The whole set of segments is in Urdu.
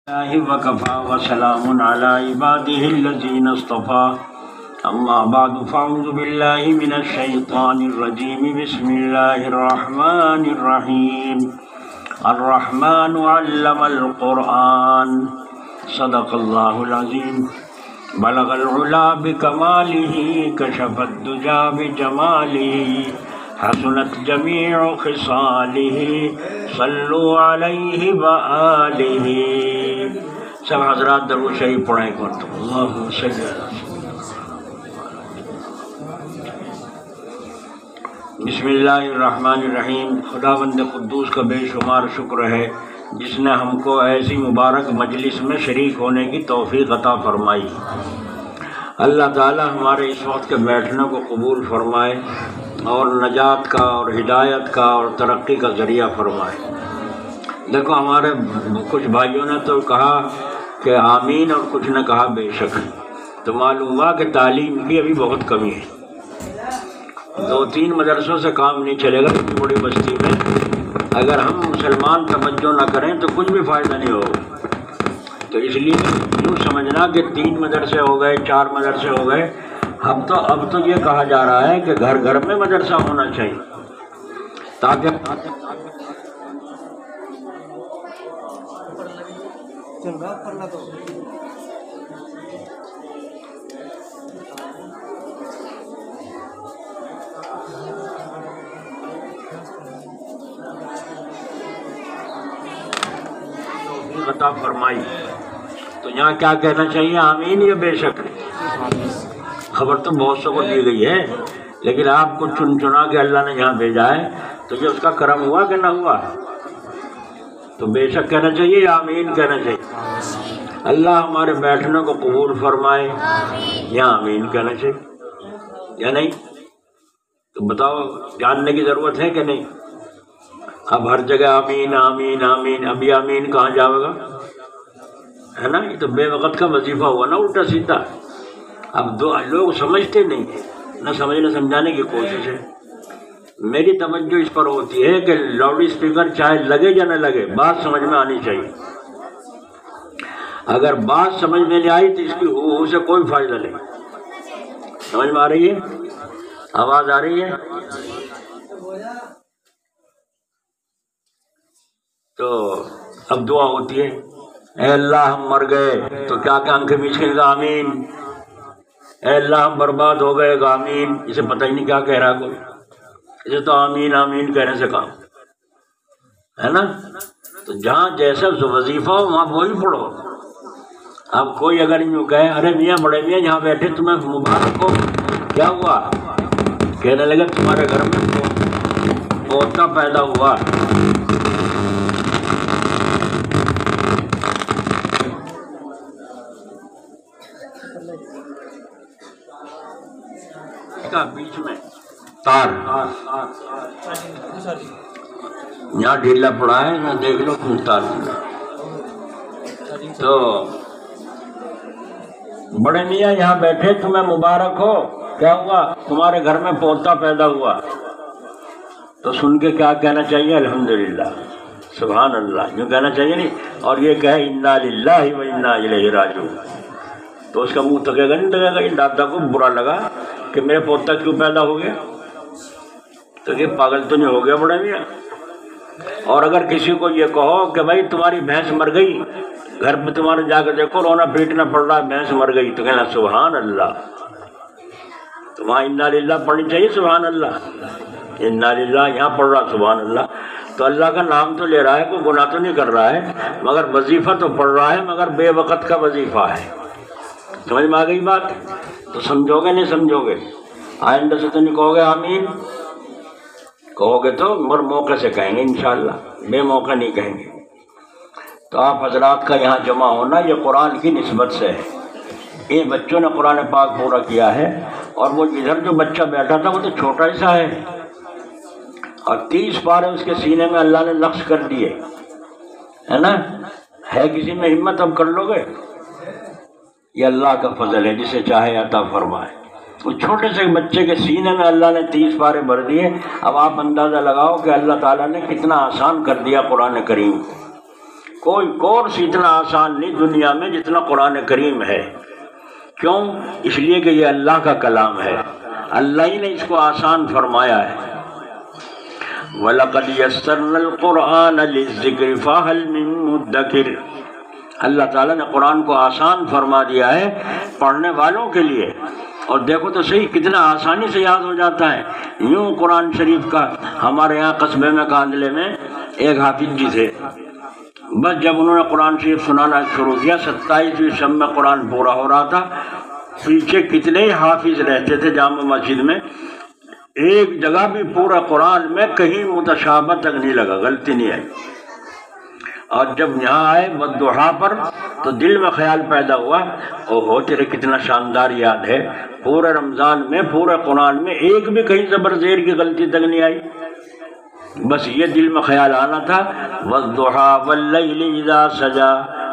الله وكفى وسلام على عباده الذين اصطفى أما بعد فأعوذ بالله من الشيطان الرجيم بسم الله الرحمن الرحيم الرحمن علم القرآن صدق الله العظيم بلغ العلا بكماله كشف الدجى بجماله حسنت جميع خصاله صلوا علیہ وآلہ۔ سب حضرات درود شریف پڑھیں کرتے اللہم صلی علی بسم اللہ الرحمن الرحیم۔ خداوند قدوس کا بے شمار شکر ہے جس نے ہم کو ایسی مبارک مجلس میں شریک ہونے کی توفیق عطا فرمائی۔ اللہ تعالی ہمارے اس وقت کے بیٹھنے کو قبول فرمائے اور نجات کا اور ہدایت کا اور ترقی کا ذریعہ فرمائے۔ دیکھو ہمارے کچھ بھائیوں نے تو کہا کہ آمین اور کچھ نے کہا بے شک، تو معلوم ہوا کہ تعلیم کی ابھی بہت کمی ہے۔ 2-3 مدرسوں سے کام نہیں چلے گا اتنی بڑی بستی میں۔ اگر ہم مسلمان توجہ نہ کریں تو کچھ بھی فائدہ نہیں ہوگا۔ تو اس لیے یوں سمجھنا کہ 3 مدرسے ہو گئے، 4 مدرسے ہو گئے، اب تو یہ کہا جا رہا ہے کہ گھر گھر میں مدرسہ ہونا چاہیے تاکہ عطا فرمائی۔ تو یہاں کیا کہنا چاہیے، آمین یا بے شک؟ خبر تو بہت سو کو دی گئی ہے، لیکن آپ کو چن چنا کے اللہ نے یہاں بھیجا ہے، تو یہ اس کا کرم ہوا کہ نہ ہوا؟ تو بے شک کہنا چاہیے یا آمین کہنا چاہیے؟ اللہ ہمارے بیٹھنے کو قبول فرمائے، یا آمین کہنا چاہیے یا نہیں؟ تو بتاؤ، جاننے کی ضرورت ہے کہ نہیں؟ اب ہر جگہ آمین آمین آمین، ابھی آمین کہاں جاوے گا، ہے نا؟ یہ تو بے وقت کا وظیفہ ہوا نا، الٹا سیدھا۔ اب لوگ سمجھتے نہیں ہیں، نہ سمجھنے سمجھانے کی کوشش ہے۔ میری توجہ اس پر ہوتی ہے کہ لاؤڈ اسپیکر چاہے لگے یا نہ لگے، بات سمجھ میں آنی چاہیے۔ اگر بات سمجھ میں نہیں آئی تو اس کی ہو سے کوئی فائدہ نہیں۔ سمجھ میں آ رہی ہے؟ آواز آ رہی ہے؟ تو اب دعا ہوتی ہے، اے اللہ ہم مر گئے، تو کیا کہ آنکھیں میچھے گا آمین۔ اے اللہ ہم برباد ہو گئے گا آمین۔ اسے پتہ ہی نہیں کیا کہہ رہا کوئی، اسے تو آمین آمین کہنے سے کام ہے نا۔ تو جہاں جیسا وظیفہ ہو وہاں وہی پڑھو۔ اب کوئی اگر یوں کہے، ارے میاں بڑے میاں یہاں بیٹھے تمہیں مبارک ہو، کیا ہوا؟ کہنے لگے تمہارے گھر میں پوتا پیدا ہوا۔ بیچ میں تار یہاں ڈھیلا پڑا ہے، نہ دیکھ لو کیوں تار۔ تو بڑے میاں یہاں بیٹھے تمہیں مبارک ہو، کیا ہوا؟ تمہارے گھر میں پوتا پیدا ہوا۔ تو سن کے کیا کہنا چاہیے؟ الحمدللہ، سبحان اللہ، یوں کہنا چاہیے نہیں؟ اور یہ کہے انا للہ و انا الیہ راجعون، تو اس کا منہ تکے گا نہیں تکے گا؟ دادا کو برا لگا کہ میرے پوتا کیوں پیدا ہو گیا، تو یہ پاگل تو نہیں ہو گیا بڑے میاں؟ اور اگر کسی کو یہ کہو کہ بھائی تمہاری بھینس مر گئی، گھر پہ تمہارے جا کے دیکھو رونا پیٹنا پڑ رہا ہے، بھینس مر گئی، تو کہنا سبحان اللہ۔ تو وہاں انا للہ پڑھنی چاہیے، سبحان اللہ، انا للہ یہاں پڑھ رہا سبحان اللہ۔ تو اللہ کا نام تو لے رہا ہے، کوئی گناہ تو نہیں کر رہا ہے، مگر وظیفہ تو پڑھ رہا ہے، مگر بے وقت کا وظیفہ ہے۔ سمجھ میں آ گئی بات؟ تو سمجھو گے نہیں سمجھو گے؟ آئندہ سے تو نہیں کہو گے آمین، کہو گے تو مگر موقع سے کہیں گے انشاءاللہ، بے موقع نہیں کہیں گے۔ تو آپ حضرات کا یہاں جمع ہونا یہ قرآن کی نسبت سے ہے۔ یہ بچوں نے قرآن پاک پورا کیا ہے، اور وہ ادھر جو بچہ بیٹھا تھا وہ تو چھوٹا ہی سا ہے، اور 30 پارے اس کے سینے میں اللہ نے نقش کر دیے، ہے نا؟ ہے کسی میں ہمت؟ اب کر لو گے؟ یہ اللہ کا فضل ہے، جسے چاہے عطا فرمائے۔ اس چھوٹے سے بچے کے سینے میں اللہ نے 30 پارے بھر دیے۔ اب آپ اندازہ لگاؤ کہ اللہ تعالیٰ نے کتنا آسان کر دیا قرآن کریم۔ کوئی کورس اتنا آسان نہیں دنیا میں جتنا قرآن کریم ہے. کیوں؟ اس لیے کہ یہ اللہ کا کلام ہے، اللہ ہی نے اس کو آسان فرمایا ہے. وَلَقَدْ يَسَّرْنَا الْقُرْآنَ لِلذِّكْرِ فَهَلْ مِن مُدَّكِرٍ. اللہ تعالیٰ نے قرآن کو آسان فرما دیا ہے پڑھنے والوں کے لیے. اور دیکھو تو صحیح کتنا آسانی سے یاد ہو جاتا ہے. یوں قرآن شریف کا ہمارے یہاں قصبے میں کاندلے میں ایک حافظ جی تھے. بس جب انہوں نے قرآن شریف سنانا شروع کیا 27ویں شب میں قرآن پورا ہو رہا تھا. پیچھے کتنے ہی حافظ رہتے تھے جامع مسجد میں، ایک جگہ بھی پورا قرآن میں کہیں متشابہ تک نہیں لگا، غلطی نہیں آئی. اور جب یہاں آئے والضحیٰ پر تو دل میں خیال پیدا ہوا اوہو تیرے کتنا شاندار یاد ہے، پورے رمضان میں پورے قرآن میں ایک بھی کہیں زبر زیر کی غلطی تک نہیں آئی. بس یہ دل میں خیال آنا تھا والضحیٰ واللیل اذا سجا،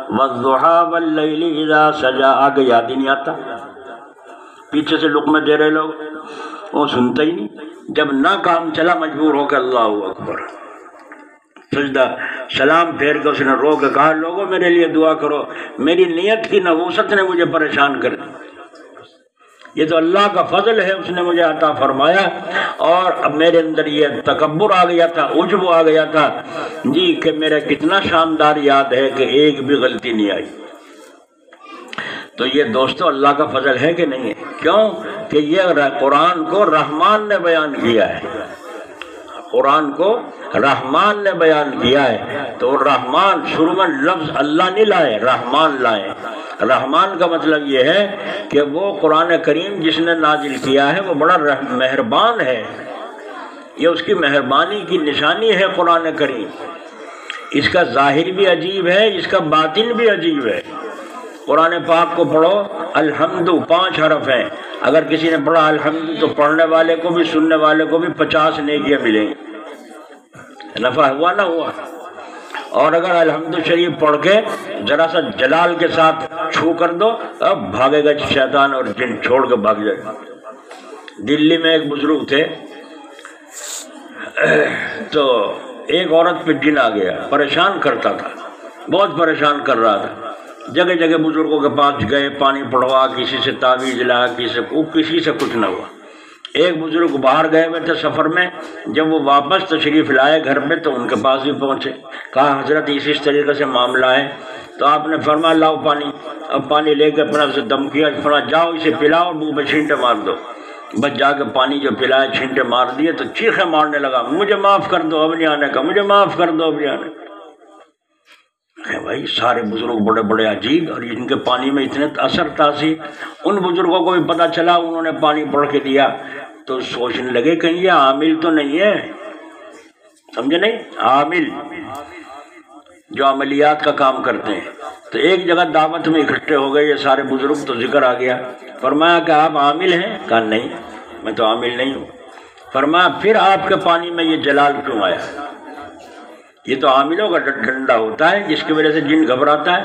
والضحیٰ واللیل اذا سجا. آگے یاد ہی نہیں آتا. پیچھے سے لقمے دے رہے لوگ، وہ سنتا ہی نہیں. جب نہ کام چلا مجبور ہو کے اللہ اکبر سجدہ سلام پھیر کے اس نے رو کے کہا لوگوں میرے لیے دعا کرو، میری نیت کی نحوست نے مجھے پریشان کر دی. یہ تو اللہ کا فضل ہے، اس نے مجھے عطا فرمایا. اور اب میرے اندر یہ تکبر آ گیا تھا، عجب آ گیا تھا جی کہ میرا کتنا شاندار یاد ہے کہ ایک بھی غلطی نہیں آئی. تو یہ دوستو اللہ کا فضل ہے کہ نہیں ہے؟ کیوں کہ یہ قرآن کو رحمان نے بیان کیا ہے. قرآن کو رحمان نے بیان کیا ہے. تو رحمان شروع میں لفظ اللہ نہیں لائے، رحمان لائے. رحمان کا مطلب یہ ہے کہ وہ قرآن کریم جس نے نازل کیا ہے وہ بڑا مہربان ہے. یہ اس کی مہربانی کی نشانی ہے قرآن کریم. اس کا ظاہر بھی عجیب ہے، اس کا باطن بھی عجیب ہے. قرآن پاک کو پڑھو، الحمد 5 حرف ہیں. اگر کسی نے پڑھا الحمد تو پڑھنے والے کو بھی سننے والے کو بھی 50 نیکیاں ملیں گی. نفع ہوا نہ ہوا؟ اور اگر الحمد شریف پڑھ کے ذرا سا جلال کے ساتھ چھو کر دو اب بھاگے گا شیطان اور جن، چھوڑ کے بھاگ جائے گا. دلی میں ایک بزرگ تھے تو ایک عورت پہ جن آ گیا، پریشان کرتا تھا، بہت پریشان کر رہا تھا. جگہ جگہ بزرگوں کے پاس گئے، پانی پڑھوا، کسی سے تعویذ لا، کسی سے کچھ نہ ہوا. ایک بزرگ باہر گئے ہوئے تھے سفر میں، جب وہ واپس تشریف لائے گھر میں تو ان کے پاس بھی پہنچے. کہا حضرت اس طریقے سے معاملہ ہے. تو آپ نے فرمایا لاؤ پانی. اب پانی لے کے اپنا اسے دم کیا، فرمایا جاؤ اسے پلاؤ اور منہ پہ چھینٹے مار دو. بس جا کے پانی جو پلائے چھینٹے مار دیے تو چیخیں مارنے لگا، مجھے معاف کر دو اب نہیں آنے کا، مجھے معاف کر دو اب نہیں آنے کا. بھائی سارے بزرگ بڑے بڑے عجیب، اور ان کے پانی میں اتنے اثر تاثیر. ان بزرگوں کو بھی پتہ چلا، انہوں نے پانی پڑھ کے دیا تو سوچنے لگے کہیں یہ عامل تو نہیں ہے. سمجھے نہیں؟ عامل جو عملیات کا کام کرتے ہیں. تو ایک جگہ دعوت میں اکٹھے ہو گئے یہ سارے بزرگ، تو ذکر آ گیا. فرمایا کہ آپ عامل ہیں؟ کہا نہیں میں تو عامل نہیں ہوں. فرمایا پھر آپ کے پانی میں یہ جلال کیوں آیا؟ یہ تو عاملوں کا ڈنڈا ہوتا ہے جس کی وجہ سے جن گھبراتا ہے،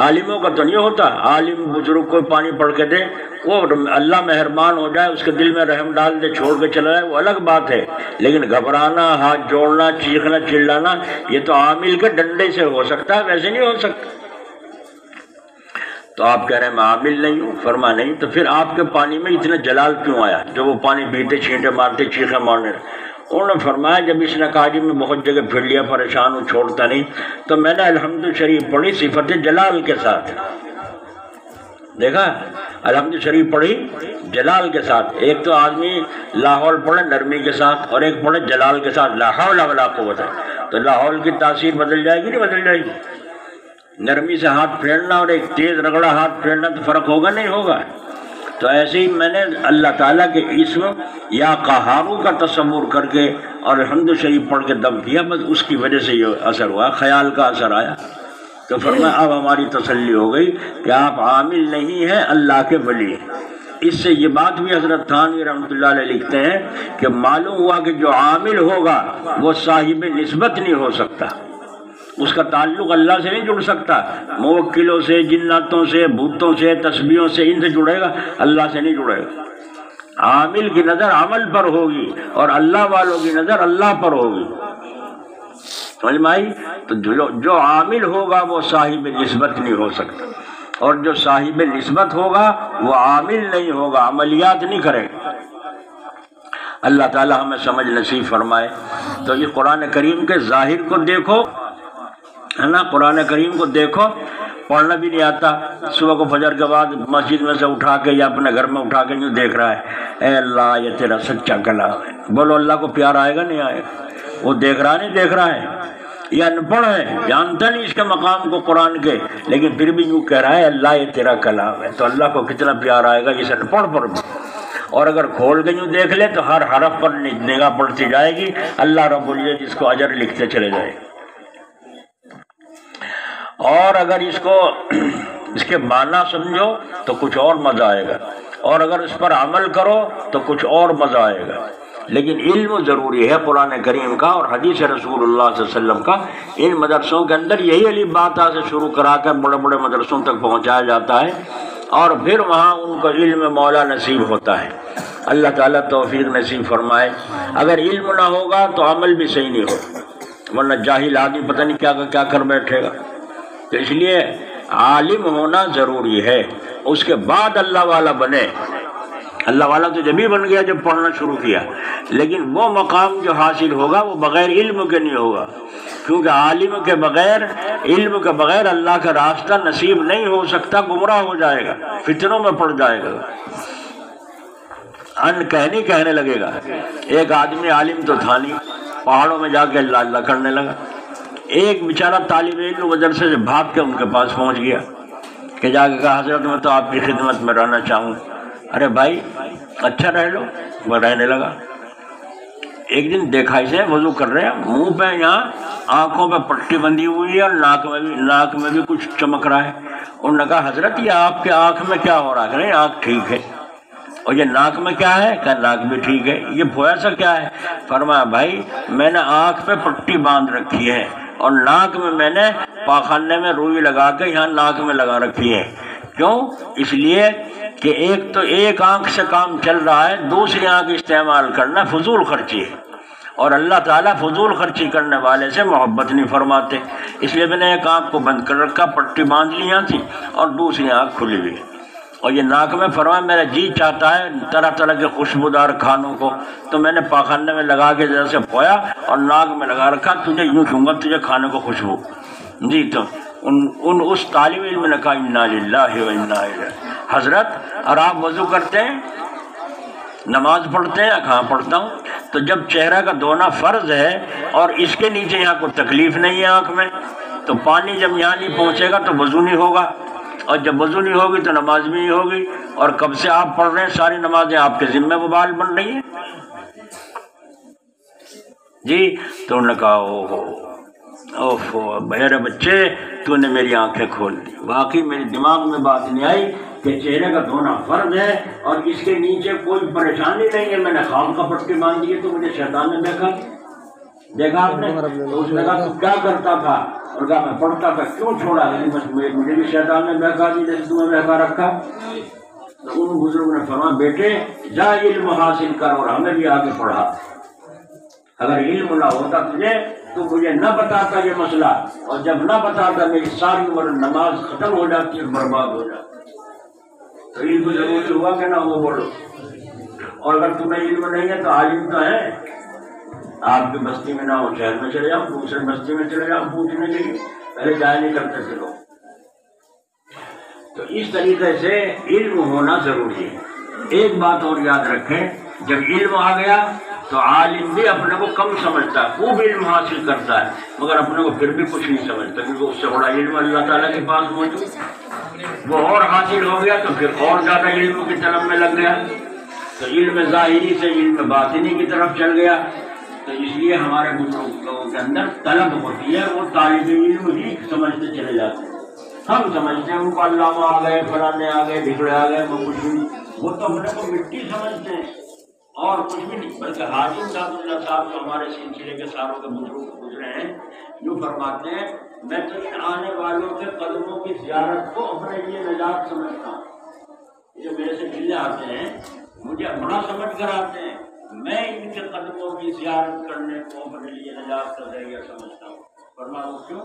عالموں کا تو نہیں ہوتا. عالم بزرگ کو پانی پڑھ کے دے، وہ اللہ مہربان ہو جائے، اس کے دل میں رحم ڈال دے، چھوڑ کے چلا جائے، وہ الگ بات ہے. لیکن گھبرانا، ہاتھ جوڑنا، چیخنا چلانا یہ تو عامل کے ڈنڈے سے ہو سکتا ہے، ویسے نہیں ہو سکتا. تو آپ کہہ رہے ہیں میں عامل نہیں ہوں؟ فرما نہیں. تو پھر آپ کے پانی میں اتنا جلال کیوں آیا جو وہ پانی پیتے چھینٹے مارتے چیخیں مارنے؟ انہوں نے فرمایا جب اس نے کہا جی میں بہت جگہ پھر لیا، پریشان ہوں، چھوڑتا نہیں، تو میں نے الحمد شریف پڑھی صفت جلال کے ساتھ. دیکھا الحمد شریف پڑھی جلال کے ساتھ. ایک تو آدمی لاہور پڑھے نرمی کے ساتھ اور ایک پڑھے جلال کے ساتھ، لا حول ولا قوت. تو لاہور کی تاثیر بدل جائے گی نہیں بدل جائے گی؟ نرمی سے ہاتھ پھیرنا اور ایک تیز رگڑا ہاتھ پھیرنا تو فرق ہوگا نہیں ہوگا؟ تو ایسے ہی میں نے اللہ تعالیٰ کے اسم یا قہارو کا تصور کر کے اور الحمد شریف پڑھ کے دم کیا، بس اس کی وجہ سے یہ اثر ہوا، خیال کا اثر آیا. تو فرمایا اب ہماری تسلی ہو گئی کہ آپ عامل نہیں ہیں، اللہ کے ولی ہیں. اس سے یہ بات بھی حضرت تھانوی رحمۃ اللہ علیہ لکھتے ہیں کہ معلوم ہوا کہ جو عامل ہوگا وہ صاحب نسبت نہیں ہو سکتا، اس کا تعلق اللہ سے نہیں جڑ سکتا. موکلوں سے، جناتوں سے، بھوتوں سے، تسبیحوں سے، ان سے جڑے گا، اللہ سے نہیں جڑے گا. عامل کی نظر عمل پر ہوگی اور اللہ والوں کی نظر اللہ پر ہوگی. سمجھ میں آئی؟ تو جو عامل ہوگا وہ صاحب نسبت نہیں ہو سکتا، اور جو صاحب نسبت ہوگا وہ عامل نہیں ہوگا، عملیات نہیں کرے گا۔ اللہ تعالی ہمیں سمجھ نصیب فرمائے۔ تو یہ قرآن کریم کے ظاہر کو دیکھو، ہے نا، قرآن کریم کو دیکھو، پڑھنا بھی نہیں آتا، صبح کو فجر کے بعد مسجد میں سے اٹھا کے یا اپنے گھر میں اٹھا کے یوں دیکھ رہا ہے، اے اللہ یہ تیرا سچا کلام ہے، بولو اللہ کو پیار آئے گا نہیں آئے گا؟ وہ دیکھ رہا نہیں دیکھ رہا ہے، یہ ان پڑھ ہے، جانتا نہیں اس کے مقام کو قرآن کے، لیکن پھر بھی یوں کہہ رہا ہے اللہ یہ تیرا کلام ہے، تو اللہ کو کتنا پیار آئے گا اس ان پڑھ پر بھی۔ اور اگر کھول کے یوں دیکھ لے تو ہر حرف پر نگاہ پڑتی جائے گی، اللہ رب العزت اس کو اجر لکھتے چلے جائے گا۔ اور اگر اس کے معنی سمجھو تو کچھ اور مزہ آئے گا، اور اگر اس پر عمل کرو تو کچھ اور مزہ آئے گا۔ لیکن علم ضروری ہے قرآن کریم کا اور حدیث رسول اللہ صلی اللہ علیہ وسلم کا۔ ان مدرسوں کے اندر یہی علی باتہ سے شروع کرا کر بڑے بڑے مدرسوں تک پہنچایا جاتا ہے، اور پھر وہاں ان کو علم مولا نصیب ہوتا ہے۔ اللہ تعالیٰ توفیق نصیب فرمائے۔ اگر علم نہ ہوگا تو عمل بھی صحیح نہیں ہوگا، ورنہ جاہل آدمی پتہ نہیں کیا کر بیٹھے گا۔ تو اس لیے عالم ہونا ضروری ہے، اس کے بعد اللہ والا بنے۔ اللہ والا تو جب ہی بن گیا جب پڑھنا شروع کیا، لیکن وہ مقام جو حاصل ہوگا وہ بغیر علم کے نہیں ہوگا، کیونکہ عالم کے بغیر، علم کے بغیر اللہ کا راستہ نصیب نہیں ہو سکتا، گمراہ ہو جائے گا، فتنوں میں پڑ جائے گا، کہنے لگے گا۔ ایک آدمی عالم تو تھا نہیں، پہاڑوں میں جا کے اللہ اللہ کرنے لگا۔ ایک بیچارہ طالب علم مدرسے سے بھاگ کے ان کے پاس پہنچ گیا کہ جا کے کہا حضرت میں تو آپ کی خدمت میں رہنا چاہوں۔ ارے بھائی اچھا رہ لو، وہ رہنے لگا۔ ایک دن دیکھا اسے وضو کر رہے ہیں، منہ پہ یہاں آنکھوں پہ پٹی بندھی ہوئی ہے اور ناک میں بھی کچھ چمک رہا ہے۔ انہوں نے کہا حضرت یہ آپ کے آنکھ میں کیا ہو رہا ہے؟ نہیں آنکھ ٹھیک ہے۔ اور یہ ناک میں کیا ہے؟ کہ ناک بھی ٹھیک ہے۔ یہ پھویا سا کیا ہے؟ فرمایا بھائی میں نے آنکھ پہ پٹی باندھ رکھی ہے اور ناک میں نے پاخانے میں روئی لگا کے یہاں ناک میں لگا رکھی ہے۔ کیوں؟ اس لیے کہ ایک تو ایک آنکھ سے کام چل رہا ہے، دوسری آنکھ استعمال کرنا فضول خرچی ہے، اور اللہ تعالیٰ فضول خرچی کرنے والے سے محبت نہیں فرماتے۔ اس لیے میں نے ایک آنکھ کو بند کر رکھا، پٹی باندھ لی یہاں تھی، اور دوسری آنکھ کھلی ہوئی۔ اور یہ ناک میں فرمایا میرا جی چاہتا ہے طرح طرح کے خوشبودار کھانوں کو، تو میں نے پاخانے میں لگا کے جیسے پویا اور ناک میں لگا رکھا، تجھے یوں کہوں گا تجھے کھانے کو خوشبو۔ جی تو اس طالب علم نے کہا انا للہ و انا الیہ۔ حضرت اور آپ وضو کرتے ہیں، نماز پڑھتے ہیں؟ کہاں پڑھتا ہوں۔ تو جب چہرہ کا دھونا فرض ہے اور اس کے نیچے یہاں کوئی تکلیف نہیں ہے آنکھ میں، تو پانی جب یہاں نہیں پہنچے گا تو وضو نہیں ہوگا، اور جب وضو نہیں ہوگی تو نماز بھی نہیں ہوگی، اور کب سے آپ پڑھ رہے ہیں ساری نمازیں آپ کے ذمہ وبال بن رہی ہیں۔ جی تو انہوں نے کہا اوفو میرے بچے تو نے میری آنکھیں کھول دی۔ واقعی میرے دماغ میں بات نہیں آئی کہ چہرے کا دھونا فرض ہے اور اس کے نیچے کوئی پریشانی نہیں ہے، میں نے خام کا پٹی باندھ دی ہے، تو مجھے شیطان نے دیکھا آپ نے؟ تو اس نے کہا تو کیا کرتا تھا؟ اور کہا میں پڑھتا تھا۔ کیوں چھوڑا؟ مجھے بھی شیطان نے بہکا دی جیسے تمہیں بہکا رکھا۔ تو ان بزرگوں نے فرمایا بیٹے جا علم حاصل کر اور ہمیں بھی آگے پڑھا۔ اگر علم نہ ہوتا تجھے تو مجھے نہ بتاتا یہ مسئلہ، اور جب نہ بتاتا میری ساری عمر نماز ختم ہو جاتی اور برباد ہو جاتی۔ تو علم ضروری ہوا کہ نہ وہ بولو۔ اور اگر تمہیں علم نہیں ہے تو عالم تو ہے، آپ کی بستی میں نہ ہو شہر میں چلے جاؤ، دوسرے بستی میں چلے جاؤ پوچھنے کے لیے، پہلے جایا نہیں کرتے تھے لوگ۔ تو اس طریقے سے علم ہونا ضروری ہے۔ ایک بات اور یاد رکھیں، جب علم آ گیا تو عالم بھی اپنے کو کم سمجھتا ہے، خوب علم حاصل کرتا ہے مگر اپنے کو پھر بھی کچھ نہیں سمجھتا، کیونکہ اس سے بڑا علم اللہ تعالیٰ کے پاس موجود۔ وہ اور حاصل ہو گیا تو پھر اور زیادہ علم کی طلب میں لگ گیا، تو علم ظاہری سے علم باطنی کی طرف چل گیا۔ تو اس لیے ہمارے بزرگ لوگوں کے اندر طلب ہوتی ہے، وہ طالب علم ہی سمجھتے چلے جاتے ہیں۔ ہم سمجھتے ہیں ان کو علامہ آ گئے، فلانے آ گئے، ڈھکڑے آ گئے، وہ کچھ نہیں، وہ تو اپنے کو مٹی سمجھتے ہیں اور کچھ بھی نہیں۔ بلکہ حاجم صاحب اللہ صاحب جو ہمارے سلسلے کے ساروں کے بزرگ گزرے ہیں، یوں فرماتے ہیں میں تو ان آنے والوں کے قدموں کی زیارت کو اپنے لیے نجات سمجھتا ہوں۔ جو میرے سے ملنے آتے ہیں مجھے اپنا سمجھ کر آتے ہیں، میں ان کے قدموں کی زیارت کرنے کو اپنے لیے نجات کا ذریعہ سمجھتا ہوں۔ فرمایا وہ کیوں؟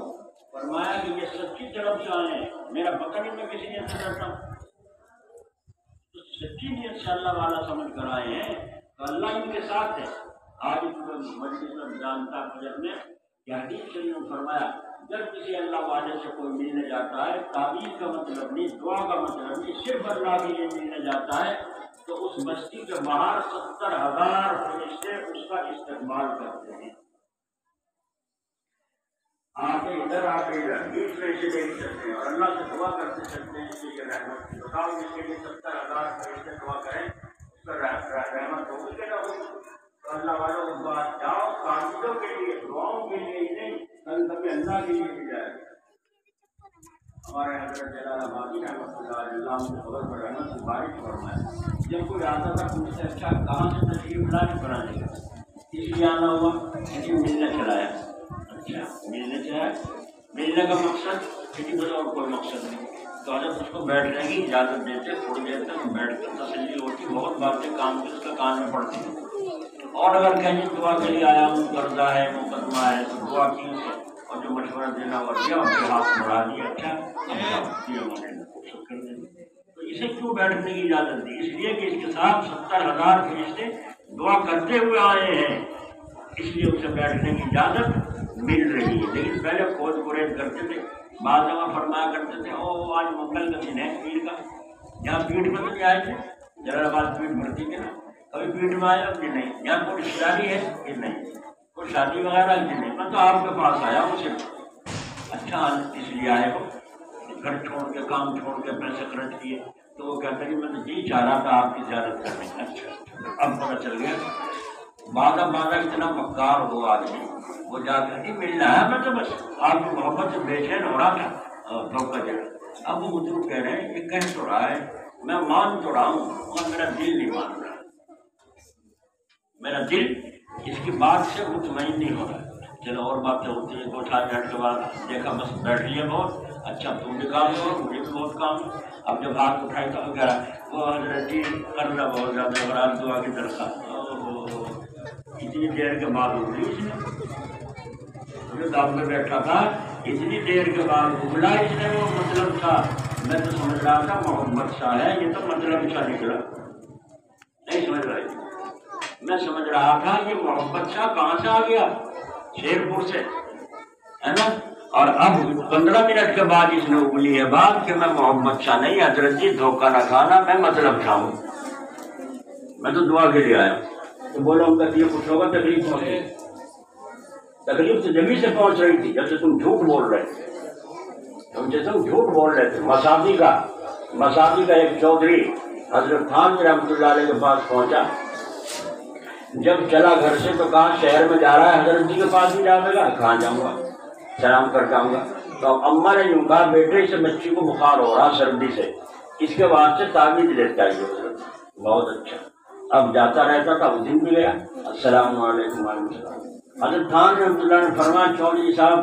فرمایا کہ یہ سچی طرف سے آئے ہیں، میرا پتہ نہیں میں کسی نیت سے ڈرتا ہوں، تو سچی نیت سے اللہ والا سمجھ کر آئے ہیں تو اللہ ان کے ساتھ ہے۔ آج مجلس میں جانتا فجر میں کہ حدیث شریف میں فرمایا جب کسی اللہ والے سے کوئی ملنے جاتا ہے، تعویذ کا مطلب نہیں، دعا کا مطلب نہیں، صرف اللہ کے لیے ملنے جاتا ہے تو اس بستی کے باہر 70,000 فرشتے اس کا استقبال کرتے ہیں۔ آگے ادھر آگے ادھر بیچ میں اسے دیکھ سکتے ہیں اور اللہ سے دعا کرتے سکتے ہیں اس کے لیے رحمت بتاؤ، اس کے لیے 70,000 فرشتے دعا کریں اس پر رحمت ہوگی کہ نہ ہوگی؟ تو اللہ والوں اس بات جاؤ قاصدوں کے لیے، دعاؤں کے لیے ہی نہیں، کبھی اللہ کے لیے بھی جائے۔ ہمارے حضرت جلال آبادی رحمۃ اللہ علیہ کی خبر پر رحمت سے بارش فرمایا، جب کوئی آتا تھا مجھ سے اچھا کہاں سے تشریف لانے کرانے کا، اس لیے آنا ہوا کہ ملنے چلایا۔ اچھا ملنے چلایا، ملنے کا مقصد کسی بس اور کوئی مقصد نہیں، تو حضرت اس کو بیٹھنے کی اجازت دیتے، تھوڑی دیر تک بیٹھ کر تسلی ہوتی، بہت باتیں کام کی اس کا کان میں پڑتی ہیں، اور اگر کہیں دعا کے لیے آیا ہوں، قرضہ ہے، مقدمہ ہے، تو دعا کی اور جو مشورہ دینا ہوا دیا اور ہاتھ بڑھا دیا، اچھا تو اسے کیوں بیٹھنے کی اجازت دی؟ اس لیے کہ اس کے ساتھ 70,000 فرشتے دعا کرتے ہوئے آئے ہیں، اس لیے اسے بیٹھنے کی اجازت مل رہی ہے۔ لیکن پہلے کھوج گریز کرتے تھے، بعض جگہ فرمایا کرتے تھے او آج منگل کا دن ہے پیڑ کا، یہاں پیڑ میں تو نہیں آئے تھے، جلال آباد پیڑ بھرتی تھی نا، کبھی پیڑ میں آیا کہ نہیں، یہاں کوئی رشتہ داری ہے کہ نہیں، کوئی شادی وغیرہ کی نہیں، میں تو آپ کے پاس آیا ہوں صرف۔ اچھا اس لیے آئے ہو، گھر چھوڑ کے کام چھوڑ کے پیسے خرچ کیے، تو وہ کہتے ہیں کہ میں تو جی چاہ رہا تھا آپ کی زیارت کرنے کا۔ اچھا اب پتہ چل گیا، بعض اتنا مکار ہو آدمی، وہ جا کر کے ملنا ہے، میں تو بس آپ کی محبت سے بے چین ہو رہا تھا دھوکہ دے رہا۔ اب وہ بزرگ کہہ رہے ہیں یہ کہہ تو رہا ہے، میں مان تو رہا ہوں اور میرا دل نہیں مان رہا، میرا دل اس کی بات سے مطمئن نہیں ہو رہا ہے۔ چلو اور باتیں ہوتی ہیں، 2-4 منٹ کے بعد دیکھا بس بیٹھ لیا بہت اچھا، تم بھی کام ہو مجھے بھی بہت کام ہے۔ اب جب ہاتھ اٹھائے تو کہہ رہا وہ حضرت جی کرنا بہت زیادہ اور آپ دعا کی درخواست، اتنی دیر کے بعد اگلی اس نے دام میں بیٹھا تھا، اتنی دیر کے بعد اگلا اس نے، وہ مطلب تھا، میں تو سمجھ رہا تھا محمد شاہ ہے، یہ تو مطلب شاہ نکلا، نہیں سمجھ رہا، میں سمجھ رہا تھا یہ محمد شاہ کہاں سے آ گیا، شیرپور سے ہے نا، اور اب 15 منٹ کے بعد اس نے اگلی ہے بات کہ میں محمد شاہ نہیں، حضرت جی دھوکہ نہ کھانا، میں مطلب شاہ ہوں، میں تو دعا کے لیے آیا ہوں۔ تو بولا ان کا یہ کچھ ہوگا، تکلیف پہنچی، تکلیف تو جبھی سے پہنچ رہی تھی جب سے تم جھوٹ بول رہے تھے، تم جھوٹ بول رہے تھے۔ مساقی کا ایک چودھری حضرت خان رحمۃ اللہ علیہ کے پاس پہنچا، جب چلا گھر سے تو کہا شہر میں جا رہا ہے، حضرت جی کے پاس بھی جاؤے گا؟ کہاں جاؤں گا، سلام کر جاؤں گا۔ تو اماں نے یوں کہا بیٹے سے بچی کو بخار ہو رہا سردی سے، اس کے بعد سے تعویذ لیتا ہے یہ، بہت اچھا۔ اب جاتا رہتا تھا، اس دن بھی گیا، السلام علیکم وعلیکم السلام۔ حضرت خان رحمۃ اللہ نے فرمایا چودھری صاحب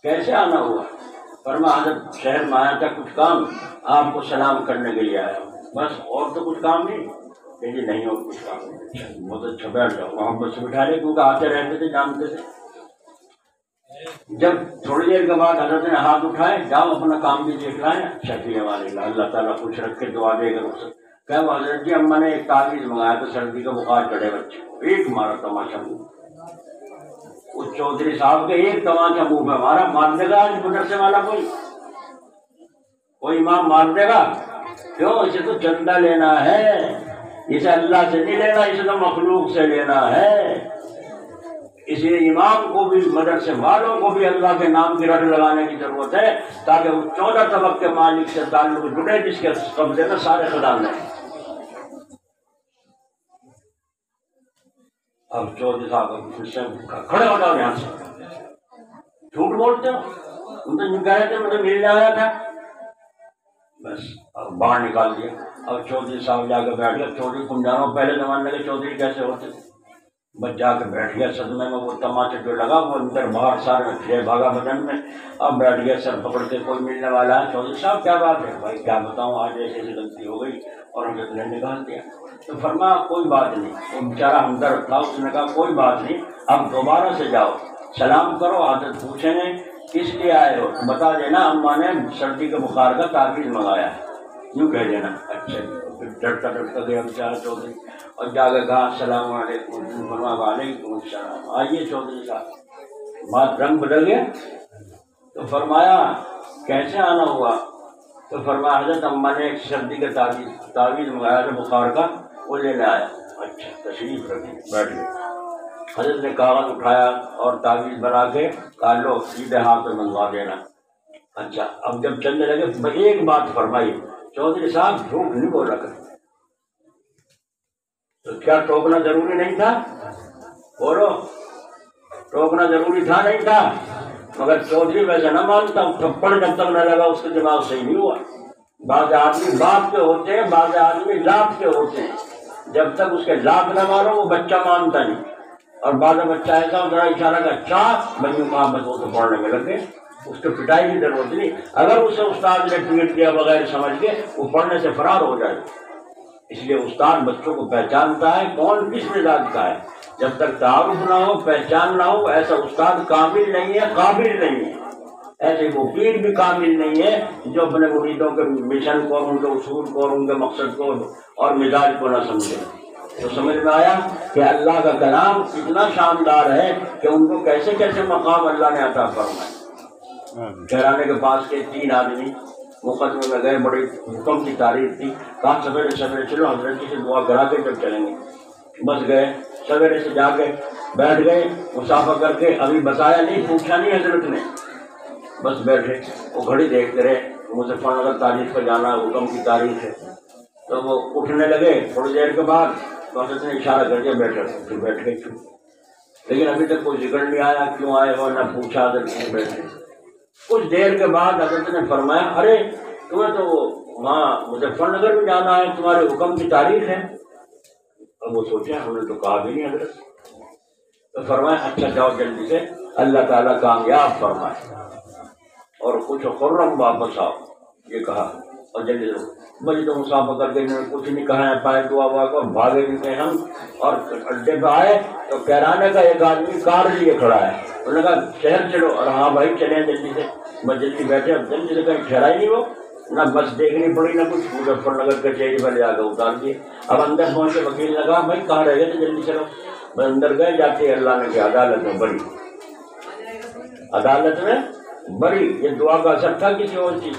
کیسے آنا ہوا؟ فرمایا حضرت شہر میں آیا تھا کچھ کام، آپ کو سلام کرنے کے لیے آیا ہوں، بس اور تو کچھ کام نہیں؟ کہ جی نہیں اور کچھ کام نہیں۔ بہت اچھا، بیٹھ جاؤ، محبت سے بٹھا لے، کیونکہ آتے رہتے تھے جانتے تھے۔ جب تھوڑی دیر کے بعد حضرت نے ہاتھ اٹھائے، جاؤ اپنا کام بھی دیکھ لائیں، شکیہ والے اللہ تعالیٰ خوش رکھ کے دعا دے گا۔ کہ حضرت جی اماں نے ایک تعویذ منگایا تو سردی کا بخار چڑھے بچے کو، ایک مارا تماشا منہ، اس چودھری صاحب کے ایک تماشا منہ پہ مارا، مار دے گا آج مدرسے والا کوئی امام مار دے گا؟ کیوں؟ اسے تو چندہ لینا ہے، اسے اللہ سے نہیں لینا، اسے تو مخلوق سے لینا ہے۔ اس لیے امام کو بھی مدرسے والوں کو بھی اللہ کے نام کی رٹ لگانے کی ضرورت ہے، تاکہ وہ 14 طبق کے مالک سے تعلق جڑے جس کے قبضے میں سارے خزانے ہیں۔ اب چودھری صاحب کھڑے ہو جاؤ یہاں سے، جھوٹ بولتے ہو، تم تو کہہ رہے تھے مجھے مل جایا تھا، بس اب باہر نکال دیا۔ اب چودھری صاحب جا کے بیٹھ گیا، چودھری تم جانو پہلے زمانے کے چودھری کیسے ہوتے تھے، بس جا کے بیٹھ گیا صدمے میں، وہ تماچے جو لگا وہ اندر باہر سارے پھرے بھاگا بدن میں۔ اب بیٹھ گیا سر پکڑ کے، کوئی ملنے والا ہے؟ چودھری صاحب کیا بات ہے؟ بھائی کیا بتاؤں، آج ایسی غلطی ہو گئی اور حضرت نے نکال دیا۔ تو فرمایا کوئی بات نہیں، وہ بیچارہ ہمدرد تھا، اس نے کہا کوئی بات نہیں، اب دوبارہ سے جاؤ، سلام کرو، حضرت پوچھیں گے کس لیے آئے ہو؟ تو بتا دینا اماں نے سردی کے بخار کا تعویذ منگایا ہے، یوں کہہ دینا۔ اچھا پھر ڈرتا ڈرتا گیا بیچارہ چودھری اور جا کے کہا السلام علیکم، فرمایا وعلیکم السلام، آئیے چودھری صاحب۔ بات رنگ بدل گیا تو فرمایا کیسے آنا ہوا؟ تو فرمایا حضرت اماں نے ایک سردی کا تعویذ منگایا تھا بخار کا، وہ لینے آیا۔ اچھا تشریف رکھیں، بیٹھ گئے۔ حضرت نے کاغذ اٹھایا اور تعویذ بنا کے کہا لو سیدھے ہاتھ میں منگوا دینا۔ اچھا اب جب چلنے لگے ایک بات فرمائی، چودھری صاحب جھوٹ نہیں بولا کر۔ تو کیا ٹوکنا ضروری نہیں تھا؟ بولو ٹوکنا ضروری تھا نہیں تھا؟ مگر چودھری ویسے نہ مانتا، تھپڑ جب تک نہ لگا اس کے دماغ صحیح نہیں ہوا۔ بعض آدمی باپ کے ہوتے ہیں، بعض آدمی لاپ کے ہوتے ہیں، جب تک اس کے لاپ نہ مارو وہ بچہ مانتا نہیں۔ اور بعض بچہ ایسا ذرا اشارہ کا چاپ بنی محمد وہ تو پڑھنے میں لگے، اس کو پٹائی کی ضرورت نہیں، اگر اسے استاد نے پیٹ دیا بغیر سمجھ کے وہ پڑھنے سے فرار ہو جائے۔ اس لیے استاد بچوں کو پہچانتا ہے کون کس مزاج کا ہے، جب تک تعارف نہ ہو پہچان نہ ہو ایسا استاد کامل نہیں ہے، قابل نہیں ہے۔ ایسے وہ پیر بھی کامل نہیں ہے جو اپنے مریدوں کے مشن کو، ان کے اصول کو، ان کے مقصد کو اور مزاج کو نہ سمجھے۔ تو سمجھ میں آیا کہ اللہ کا کلام اتنا شاندار ہے کہ ان کو کیسے کیسے مقام اللہ نے عطا فرمایا۔ کہرانے کے پاس کے 3 آدمی مقدمے میں گئے، بڑی حکم کی تاریخ تھی، کہا سویرے سویرے چلو حضرت جی سے دعا کرا کے جب چلیں گے۔ بس گئے، سویرے سے جا کے بیٹھ گئے، مسافہ کر کے، ابھی بتایا نہیں، پوچھا نہیں حضرت نے، بس بیٹھے۔ وہ گھڑی دیکھتے رہے، مظفر نگر تاریخ پہ جانا حکم کی تاریخ ہے۔ تو وہ اٹھنے لگے تھوڑی دیر کے بعد، تو حضرت نے اشارہ کر کے بیٹھے، پھر بیٹھ گئے چپ۔ لیکن ابھی تک کوئی ذکر نہیں آیا کیوں آئے ہو، نہ پوچھا حضرت کیوں بیٹھے۔ کچھ دیر کے بعد حضرت نے فرمایا ارے تمہیں تو وہاں مظفر نگر میں جانا ہے، تمہارے حکم کی تاریخ ہے۔ اب وہ سوچے ہم نے تو کہا بھی نہیں حضرت۔ تو فرمایا اچھا جاؤ جلدی سے، اللہ تعالیٰ کامیاب فرمائے اور کچھ خرم واپس آؤ، یہ کہا۔ اور جلدی سے بڑی تو مسافہ کر کے انہوں نے کچھ نہیں کہا ہے، پائے دعا ہوا کو بھاگے بھی گئے ہم، اور اڈے پہ آئے تو کہرانے کا ایک آدمی کار لیے کھڑا ہے۔ انہوں نے کہا شہر چلو، اور ہاں بھائی چلیں جلدی سے۔ بس جلدی بیٹھے، اب جلدی سے کہیں ٹھہرا ہی نہیں وہ، نہ بس دیکھنی پڑی نہ کچھ، مظفر نگر کے چیج پر جا کے اتار دیے۔ اب اندر پہنچ کے وکیل نے کہا بھائی کہاں رہ گئے تو جلدی چلو۔ بس اندر گئے، جاتے اللہ نے کہ عدالت میں بری، عدالت میں بری۔ یہ دعا کا اثر تھا کسی اور چیز،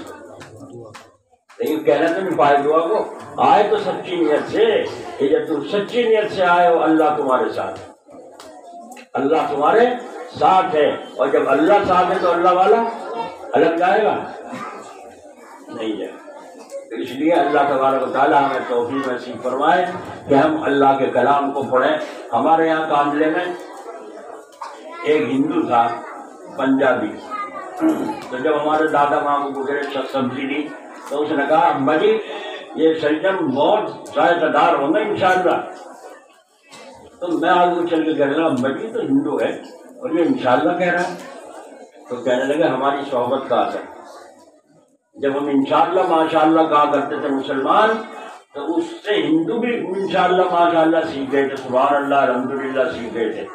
لیکن کہنا تو نہیں پائے دعا کو، آئے تو سچی نیت سے، کہ جب تم سچی نیت سے آئے ہو اللہ تمہارے ساتھ، اللہ تمہارے ساتھ ہے۔ اور جب اللہ ساتھ ہے تو اللہ والا الگ جائے گا نہیں جائے گا۔ اس لیے اللہ تبارک و تعالیٰ ہمیں توفیق نصیب فرمائے کہ ہم اللہ کے کلام کو پڑھیں۔ ہمارے یہاں کاملے میں ایک ہندو تھا پنجابی، تو جب ہمارے دادا ماں کو گزرے سبزی دی تو اس نے کہا ابا جی یہ شلجم بہت ذائقہ دار ہوگا انشاءاللہ۔ تو میں آگے چل کے کہنے لگا ابا جی تو ہندو ہے اور یہ انشاءاللہ کہہ رہا ہے۔ تو کہنے لگے ہماری صحبت کا اثر، جب ہم انشاءاللہ ماشاءاللہ کہا کرتے تھے مسلمان، تو اس سے ہندو بھی انشاءاللہ ماشاءاللہ سیکھ گئے تھے، سبحان اللہ الحمدللہ سیکھ گئے تھے۔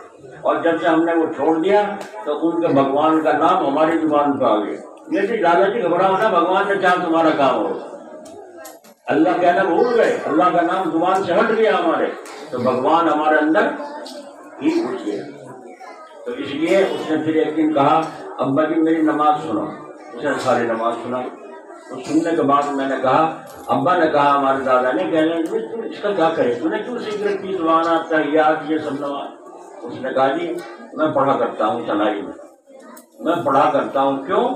اور جب سے ہم نے وہ چھوڑ دیا تو ان کے بھگوان کا نام ہماری زبان پہ آ گیا۔ یہ جی دادا جی گھبراؤ نا، بھگوان نے چاہ تمہارا کام ہو، اللہ کہنا بھول گئے، اللہ کا نام زبان سے ہٹ گیا ہمارے، تو بھگوان ہمارے اندر ہی گھس گیا۔ تو اس لیے اس نے پھر ایک دن کہا ابا جی میری نماز سنو، اس نے ساری نماز سنا۔ تو سننے کے بعد میں نے کہا، ابا نے کہا ہمارے دادا نے، کہنے لگے تم اس کا کیا کرے، تم نے کیوں سیکھ رکھی زبان آتا ہے یاد یہ سب نماز؟ اس نے کہا جی میں پڑھا کرتا ہوں تنہائی میں پڑھا کرتا ہوں۔ کیوں؟